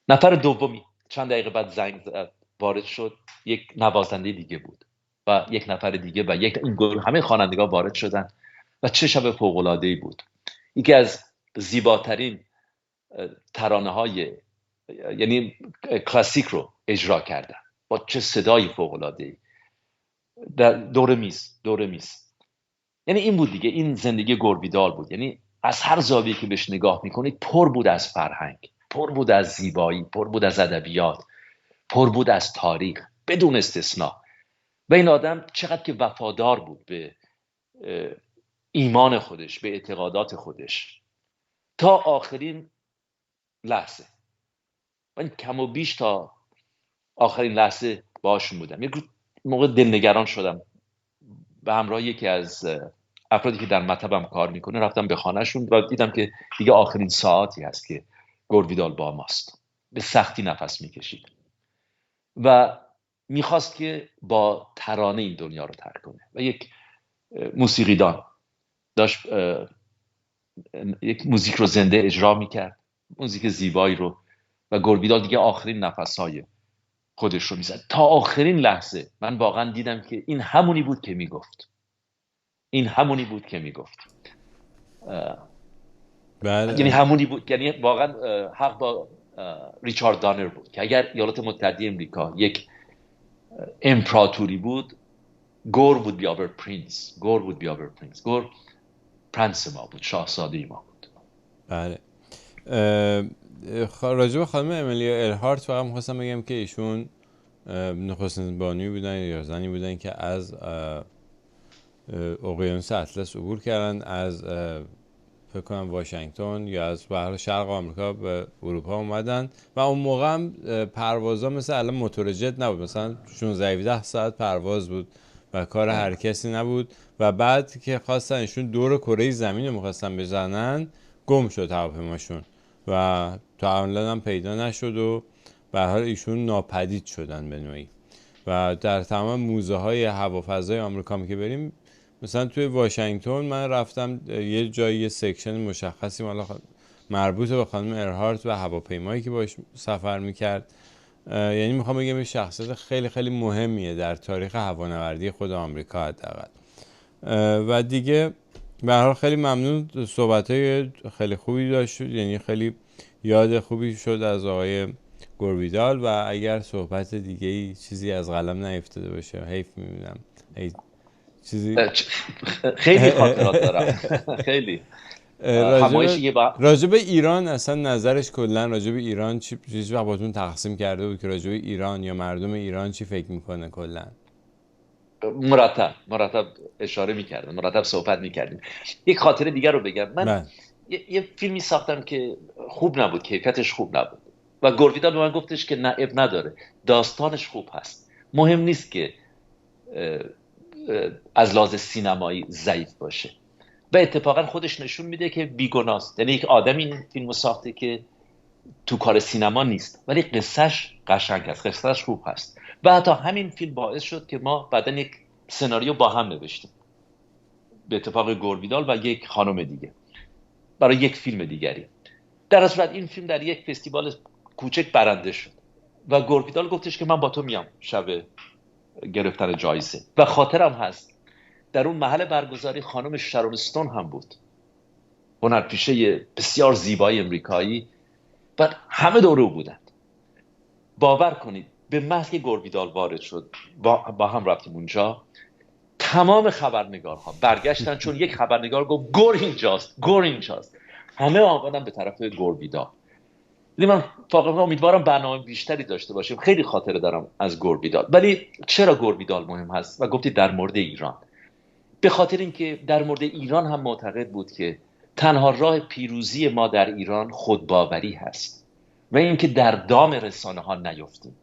نفر دومی چند دقیقه بعد زنگ زد، وارد شد، یک نوازنده دیگه بود و یک نفر دیگه و این گروه، همه خوانندگان وارد شدن و چه شب فوق‌العاده‌ای بود. یکی از زیباترین ترانه‌های یعنی کلاسیک رو اجرا کردن با چه صدای فوق‌العاده‌ای در دور میز. یعنی این بود دیگه، این زندگی گوربیدال بود. یعنی از هر زاویه‌ای که بهش نگاه میکنید پر بود از فرهنگ، پر بود از زیبایی، پر بود از ادبیات، پر بود از تاریخ بدون استثنا. و این آدم چقدر که وفادار بود به ایمان خودش، به اعتقادات خودش تا آخرین لحظه. من کم و بیش تا آخرین لحظه باشون بودم. موقع دلنگران شدم، به همراه یکی از افرادی که در مطبم کار میکنه رفتم به خانهشون و دیدم که دیگه آخرین ساعتی هست که گور ویدال با ماست. به سختی نفس میکشید و میخواست که با ترانه این دنیا رو ترک کنه و یک موسیقیدان داشت یک موزیک رو زنده اجرا میکرد، موزیک زیبایی رو، و گور ویدال دیگه آخرین نفسهای خودش رو میزد. تا آخرین لحظه من واقعا دیدم که این همونی بود که میگفت، این همونی بود که میگفت، یعنی همونی بود، یعنی واقعا حق با ریچارد دانر بود که اگر ایالات متحده امریکا یک امپراتوری بود، گور would be our prince. گور would be our prince. گور پرنس ما بود، شاهزاده ما بود. بله. راجع به خانم امیلیا ارهارت فقط می‌خواستم بگم که ایشون نخستین بانوی بودن یا زنی بودن که از اقیانوس اطلس عبور کردن، از فکر کنم واشنگتن یا از بحر شرق آمریکا به اروپا اومدن و اون موقع هم پروازا مثل الان موتور جت نبود، مثلا 16-17 ساعت پرواز بود و کار هر کسی نبود و بعد که خواستن ایشون دور کره زمین رو می‌خواستن بزنن گم شد هواپیماشون و تا الان هم پیدا نشد و به هر حال ایشون ناپدید شدن به نوعی. و در تمام موزه های هوافضای آمریکا که بریم، مثلا توی واشنگتن من رفتم یه جایی یه سکشن مشخصی مالا مربوط به خانم ارهارت و هواپیمایی که باش سفر میکرد، یعنی میخوام بگم یه شخصیت خیلی خیلی مهمیه در تاریخ هوانوردی خود آمریکا حداقل. و دیگه به هر حال خیلی ممنون، صحبت‌های خیلی خوبی داشت، یعنی خیلی یاد خوبی شد از آقای گور ویدال و اگر صحبت دیگه چیزی از قلم نیفتاده باشه حیف می‌بینم. چیزی خیلی خاطرات دارم. خیلی راجب ایران اصلا نظرش کلا راجب ایران چیزی وقت باتون تقسیم کرده بود که راجب ایران یا مردم ایران چی فکر میکنه کلا؟ مرتب اشاره میکردم، مرتب صحبت میکردیم. یک خاطره دیگر رو بگم. من یه فیلمی ساختم که خوب نبود، کیفیتش خوب نبود و گور ویدال به من گفتش که نه اب نداره، داستانش خوب هست، مهم نیست که از لحاظ سینمایی ضعیف باشه. و اتفاقا خودش نشون میده که بیگناست، یعنی یک آدم این فیلمو ساخته که تو کار سینما نیست ولی قصهش قشنگ است، قصهش خوب هست و حتی همین فیلم باعث شد که ما بعدن یک سناریو با هم نوشتیم به اتفاق گور ویدال و یک خانم دیگه برای یک فیلم دیگری. در صورت این فیلم در یک فستیوال کوچک برنده شد و گور ویدال گفتش که من با تو میام شب گرفتن جایزه. و خاطرم هست در اون محل برگزاری خانم شارون استون هم بود، هنرپیشه بسیار زیبای امریکایی، و همه دوره بودند. باور کنید به محض که گور ویدال وارد شد با هم رفتیم اونجا، تمام خبرنگارها برگشتن چون یک خبرنگار گفت گور اینجاست، همه آمدن به طرف گور ویدال. من واقعا امیدوارم برنامه بیشتری داشته باشیم، خیلی خاطره دارم از گور ویدال. ولی چرا گور ویدال مهم هست و گفتید در مورد ایران؟ به خاطر اینکه در مورد ایران هم معتقد بود که تنها راه پیروزی ما در ایران خودباوری هست و اینکه در دام رسانه ها نیفتیم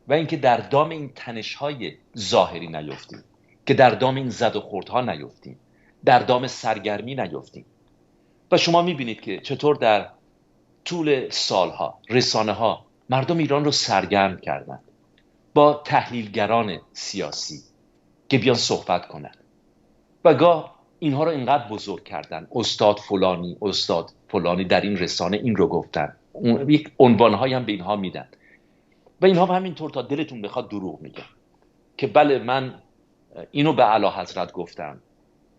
و اینکه در دام این تنش های ظاهری نیفتیم، که در دام این زد و خوردها نیفتیم، در دام سرگرمی نیفتیم. و شما میبینید که چطور در طول سالها رسانه ها مردم ایران رو سرگرم کردند با تحلیلگران سیاسی که بیان صحبت کنند و گاه اینها رو اینقدر بزرگ کردن، استاد فلانی در این رسانه این رو گفتن، یک عنوانهایی هم به اینها میدن و اینها همینطور تا دلتون بخواد دروغ میگن که بله من اینو به اعلیحضرت گفتم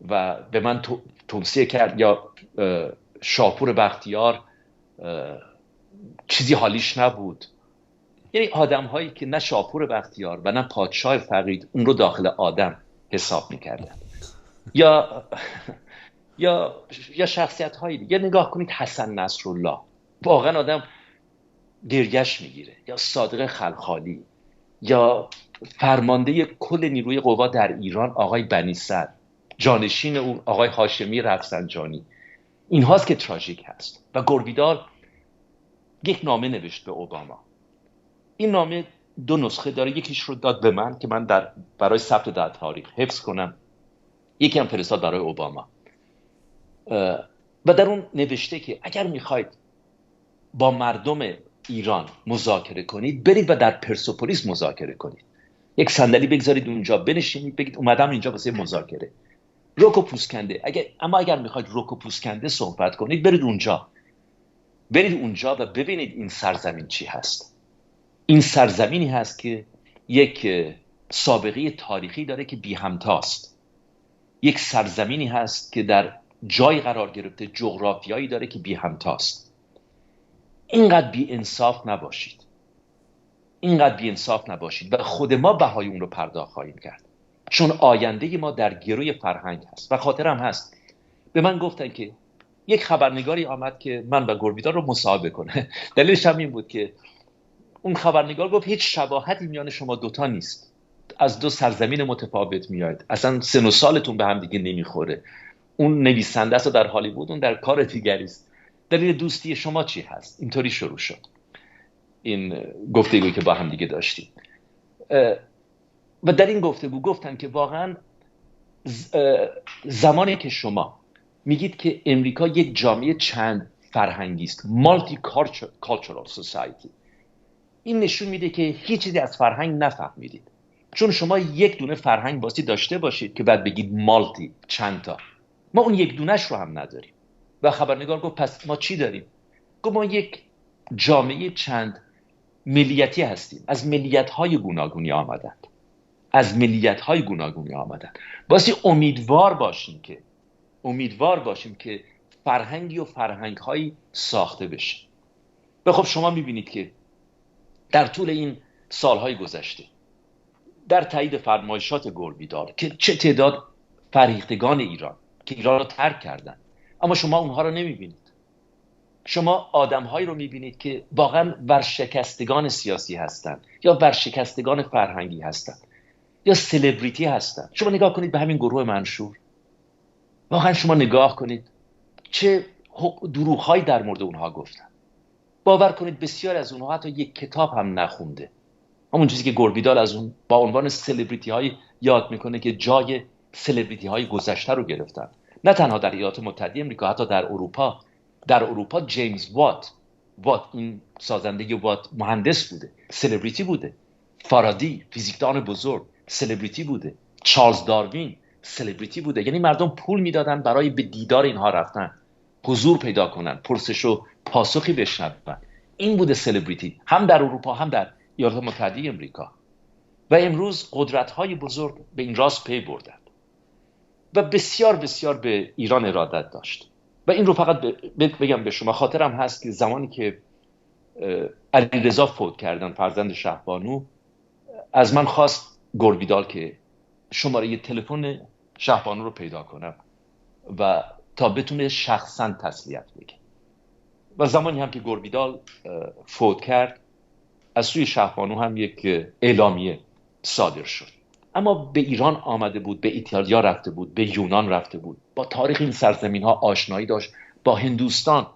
و به من توصیه کرد، یا شاپور بختیار چیزی حالیش نبود. یعنی آدم هایی که نه شاپور بختیار و نه پادشاه فقید اون رو داخل آدم حساب میکردن. یا شخصیت هایی دیگه، نگاه کنید حسن نصرالله، واقعا آدم گریش میگیره، یا صادق خلخالی، یا فرمانده کل نیروی قوا در ایران آقای بنی صدر، جانشین اون آقای هاشمی رفسنجانی. این هاست که تراژیک هست. و گور ویدال یک نامه نوشت به اوباما. این نامه دو نسخه داره. یکیش رو داد به من که من برای ثبت در تاریخ حفظ کنم، یکی هم فرستاد برای اوباما و در اون نوشته که اگر میخواید با مردم ایران مذاکره کنید، برید و در پرسپولیس مذاکره کنید. یک صندلی بگذارید اونجا، بنشینید، بگید اومدم اینجا واسه مذاکره. رک و پوسکنده. اما اگر میخواید رک و پوسکنده صحبت کنید، برید اونجا و ببینید این سرزمین چی هست. این سرزمینی هست که یک سابقه تاریخی داره که بی همتاست. یک سرزمینی هست که در جای قرار گرفته، جغرافیایی داره که بی همتاست. اینقدر بی انصاف نباشید و خود ما بهای اون رو پرداخت خواهیم کرد، چون آینده ما در گروی فرهنگ هست. و خاطرم هست به من گفتن که یک خبرنگاری آمد که من و گربیدال رو مصاحبه کنه. دلیلش هم این بود که اون خبرنگار گفت هیچ شباهتی میان شما دوتا نیست، از دو سرزمین متفاوت میاید، اصلا سن و سالتون به هم دیگه نمیخوره. اون نویسنده است در هالیوود، اون در کار دیگری است. دلیل دوستی شما چی هست؟ اینطوری شروع شد این گفتگویی که با هم دیگه داشتیم. و در این گفتگو گفتن که واقعا زمانی که شما میگید که امریکا یک جامعه چند فرهنگی است، مالتی کالچرال سوسایتی، این نشون میده که هیچ چیزی از فرهنگ نفهمیدید. چون شما یک دونه فرهنگ باسی داشته باشید که بعد بگید مالتی، چند تا. ما اون یک دونش رو هم نداریم. و خبرنگار گفت پس ما چی داریم؟ گفت ما یک جامعه چند ملیتی هستیم، از ملیت‌های گوناگونی آمدند. باسی امیدوار باشیم که فرهنگی و فرهنگ‌هایی ساخته بشه. و خب شما می‌بینید که در طول این سالهای گذشته در تایید فرمایشات گربیدال که چه تعداد فرهیختگان ایران که ایران رو ترک کردن، اما شما اونها رو نمی‌بینید. شما آدم‌هایی رو می‌بینید که واقعاً ورشکستگان سیاسی هستند یا ورشکستگان فرهنگی هستند یا سلبریتی هستند. شما نگاه کنید به همین گروه منشور، واقعاً شما نگاه کنید چه دروغ‌هایی در مورد اونها گفتن. باور کنید بسیار از اونها حتی یک کتاب هم نخونده. همون چیزی که گربیدال از اون با عنوان سلبریتی‌های یاد میکنه که جای سلبریتی‌های گذشته رو گرفتن، نه تنها در ایالات متحده آمریکا، حتی در اروپا جیمز وات این سازنده وات مهندس بوده، سلبریتی بوده. فارادی فیزیکدان بزرگ سلبریتی بوده. چارلز داروین سلبریتی بوده. یعنی مردم پول میدادن برای به دیدار اینها رفتن، حضور پیدا کنن، پرسش و پاسخی بشنون. این بوده سلبریتی، هم در اروپا هم در ایالات متحده آمریکا. و امروز قدرت‌های بزرگ به این راست پی بردند و بسیار بسیار به ایران ارادت داشت. و این رو فقط بگم به شما، خاطرم هست که زمانی که علیرضا فوت کردن، فرزند شهبانو، از من خواست گربیدال که شماره تلفن شهبانو رو پیدا کنم و تا بتونه شخصا تسلیت بگه. و زمانی هم که گربیدال فوت کرد، از سوی شهبانو هم یک اعلامیه صادر شد. اما به ایران آمده بود، به ایتالیا رفته بود، به یونان رفته بود، با تاریخ این سرزمین ها آشنایی داشت، با هندوستان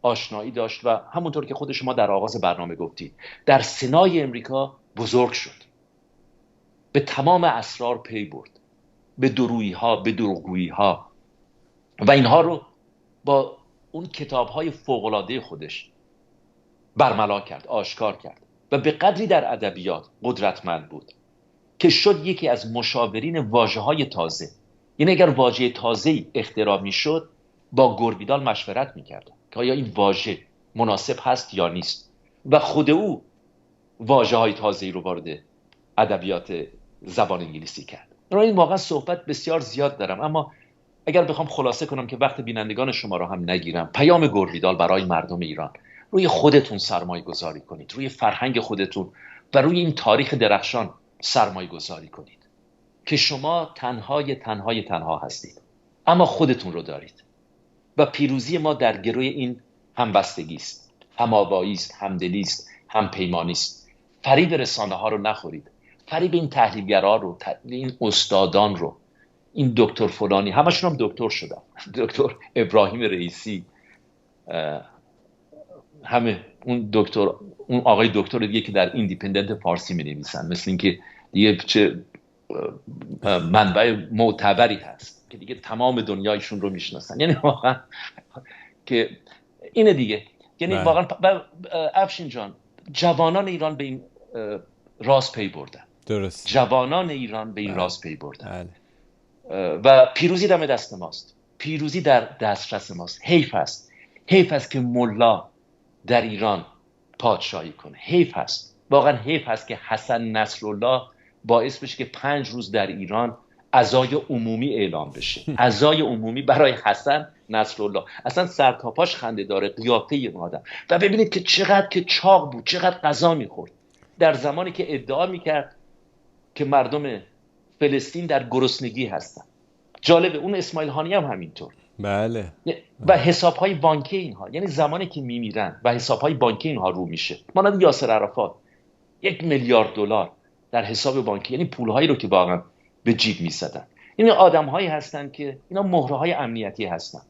آشنایی داشت و همونطور که خود شما در آغاز برنامه گفتید، در سنای امریکا بزرگ شد، به تمام اسرار پی برد، به درویی ها، به دروغگویی ها، و اینها رو با اون کتاب های فوق‌العاده خودش برملا کرد، آشکار کرد و به قدری در ادبیات قدرتمند بود که شد یکی از مشاورین واژه‌های تازه. یعنی اگر واژه تازه‌ای اختراع می‌شد، با گربیدال مشورت می‌کرد که آیا این واژه مناسب هست یا نیست، و خود او واژه‌های تازه‌ای رو وارد ادبیات زبان انگلیسی کرد. این واقعا صحبت بسیار زیاد دارم، اما اگر بخوام خلاصه کنم که وقت بینندگان شما رو هم نگیرم، پیام گربیدال برای مردم ایران: روی خودتون سرمایه گذاری کنید، روی فرهنگ خودتون و روی این تاریخ درخشان سرمایه گذاری کنید که شما تنها هستید، اما خودتون رو دارید و پیروزی ما در گروی این همبستگی است، هم‌آوایی است، همدلی است، همپیمانی است. فریب رسانه ها رو نخورید، فریب این تحلیلگرا رو، این استادان رو، این دکتر فلانی، همشون هم دکتر شدن، دکتر ابراهیم رئیسی، همه اون دکتر، اون آقای دکتر دیگه که در ایندیپندنت فارسی می نویسن، مثل اینکه دیگه چه منبع معتبری هست که دیگه تمام دنیایشون رو میشناسن. یعنی واقعا که اینه دیگه، یعنی بله واقعا افشین جان، جوانان ایران به این راز پی بردن. درست. جوانان ایران به این بله راز پی بردن بله و پیروزی دم دست ماست، پیروزی در دسترس ماست. حیف است، حیف است که ملا در ایران پادشاهی کنه. حیف است، واقعا حیف است که حسن نصرالله باعث بشه که 5 روز در ایران عزای عمومی اعلام بشه. عزای عمومی برای حسن نصرالله. اصلا سر تا پاش خنده داره قیافه این آدم. و ببینید که چقدر که چاق بود، چقدر غذا میخورد در زمانی که ادعا میکرد که مردم فلسطین در گرسنگی هستن. جالبه اون اسماعیل هانی هم همینطور. بله و حسابهای بانکی اینها، یعنی زمانی که میمیرن و حسابهای بانکی اینها رو میشه، مانند یاسر عرفات 1 میلیارد دلار در حساب بانکی، یعنی پولهایی رو که واقعا به جیب میزدن. این آدمهایی هستن که اینا مهره‌های امنیتی هستن.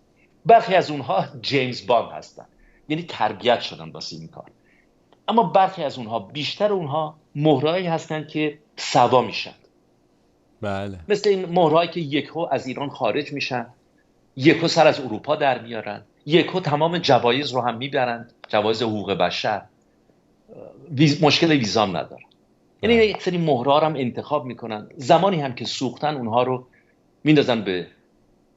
برخی از اونها جیمز باند هستن، یعنی تربیت شدن واسه این کار. اما برخی از اونها، بیشتر اونها مهرهایی هستن که سوا میشن. بله مثل این مهرهایی که یکو از ایران خارج میشن، یکو سر از اروپا در میارن، یکو تمام جوایز رو هم میبرن، جوایز حقوق بشر، مشکل ویزام ندارن. یعنی یک سری مهرها رو هم انتخاب میکنن، زمانی هم که سوختن اونها رو میندازن به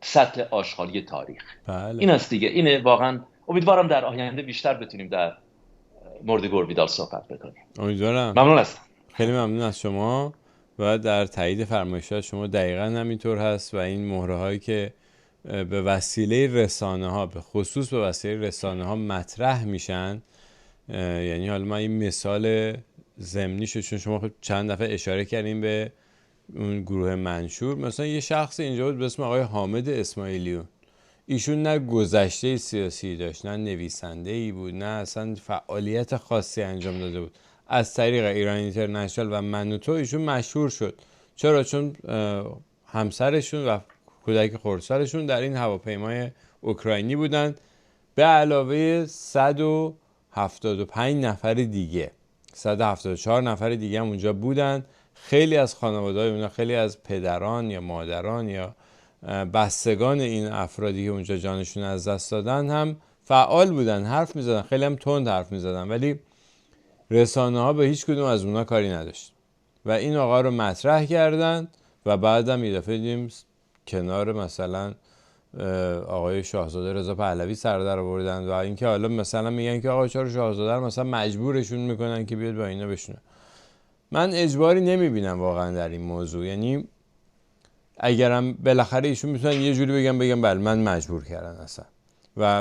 سطل آشغالی تاریخ. بله این است دیگه. اینه واقعا. امیدوارم در آینده بیشتر بتونیم در مورد گوربیدال صحبت بکنیم. امیدوارم. ممنون هستم. خیلی ممنون از شما و در تایید فرمایشات شما دقیقا همینطور هست و این مهره هایی که به وسیله رسانه ها، به خصوص به وسیله رسانه ها مطرح میشن، یعنی حالا من این مثال ضمنیشو، چون شما خب چند دفعه اشاره کردیم به اون گروه منشور، مثلا یه شخص اینجا بود به اسم آقای حامد اسماعیلیون. ایشون نه گذشته سیاسی داشت، نه نویسنده ای بود، نه اصلا فعالیت خاصی انجام داده بود. از طریق ایران اینترنشنال و منوتو ایشون مشهور شد. چرا؟ چون همسرشون و کودک خردسالشون در این هواپیمای اوکراینی بودند، به علاوه 175 نفر دیگه، 174 نفر دیگه هم اونجا بودن. خیلی از خانواده‌های اونها، خیلی از پدران یا مادران یا بستگان این افرادی که اونجا جانشون از دست دادن هم فعال بودن، حرف میزدن، خیلی هم تند حرف میزدن، ولی رسانه ها به هیچ کدوم از اونها کاری نداشت و این آقا رو مطرح کردن و بعدم یه دفعه دیدیم کنار مثلا آقای شاهزاده رضا پهلوی سر در آوردن و اینکه حالا مثلا میگن که آقا چرا شاهزاده رو مثلا مجبورشون میکنن که بیاد با اینا بشینه. من اجباری نمیبینم واقعا در این موضوع. یعنی اگرم بالاخره ایشون میتونن یه جوری بگم بله من مجبور کردن اصلا،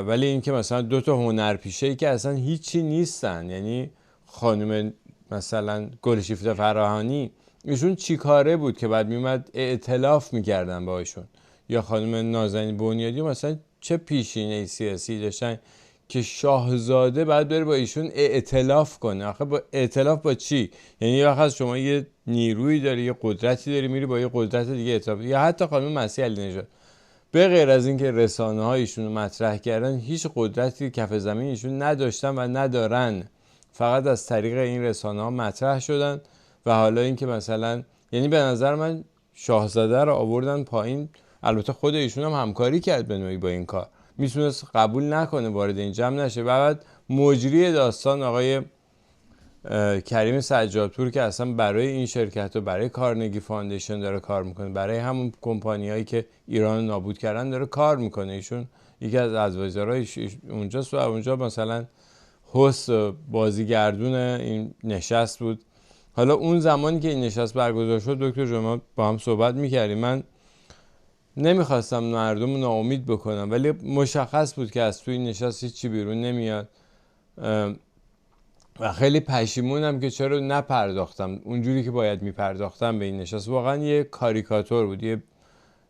ولی اینکه مثلا 2 تا هنرپیشه‌ای که اصلا هیچی نیستن، یعنی خانم مثلا گلشیفته فراهانی، ایشون چی کاره بود که بعد میومد ائتلاف میکردن با ایشون، یا خانم نازنین بنیادی مثلا چه پیشینه سیاسی داشتن که شاهزاده بعد بره با ایشون ائتلاف کنه؟ آخه با ائتلاف با چی؟ یعنی یه وقت شما یه نیرویی داری، یه قدرتی داری، میری با یه قدرت دیگه ائتلاف. یا حتی خانم مسیح علی نژاد، به غیر از اینکه رسانه ها ایشون رو مطرح کردن، هیچ قدرتی کف زمین ایشون نداشتن و ندارن، فقط از طریق این رسانه ها مطرح شدن. و حالا اینکه مثلا، یعنی به نظر من شاهزاده رو آوردن پایین، البته خود ایشون هم همکاری کرد به نوعی با این کار، میتونست قبول نکنه وارد این جمع نشه. و بعد مجری داستان آقای کریم سجادپور که اصلا برای این شرکت و برای کارنگی فاندیشن داره کار میکنه، برای همون کمپانیایی که ایران نابود کردن داره کار میکنه. ایشون یکی از ادوایزرهای اونجاست و اونجا مثلا هست بازیگردون این نشست بود. حالا اون زمانی که این نشست برگزار شد دکتر جمعه با هم صحبت میکردیم، من نمیخواستم مردم ناامید بکنم، ولی مشخص بود که از توی این نشست هیچی بیرون نمیاد و خیلی پشیمونم که چرا نپرداختم اونجوری که باید میپرداختم به این نشست. واقعا یه کاریکاتور بود، یه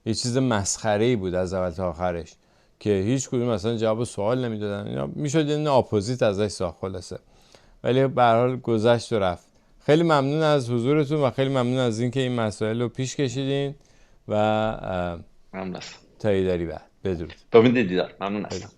چیز مسخره‌ای بود از اول تا آخرش که هیچ کدوم مثلا جواب سوال نمیدادن. اینا میشد یه اپوزیت ازش ساخت خلاصه، ولی به هر حال گذشت و رفت. خیلی ممنون از حضورتون و خیلی ممنون از اینکه این مسائل رو پیش کشیدین و ممنون هستم. تا ایداری بعد. بدرود. با امید دیدار. ممنون هستم.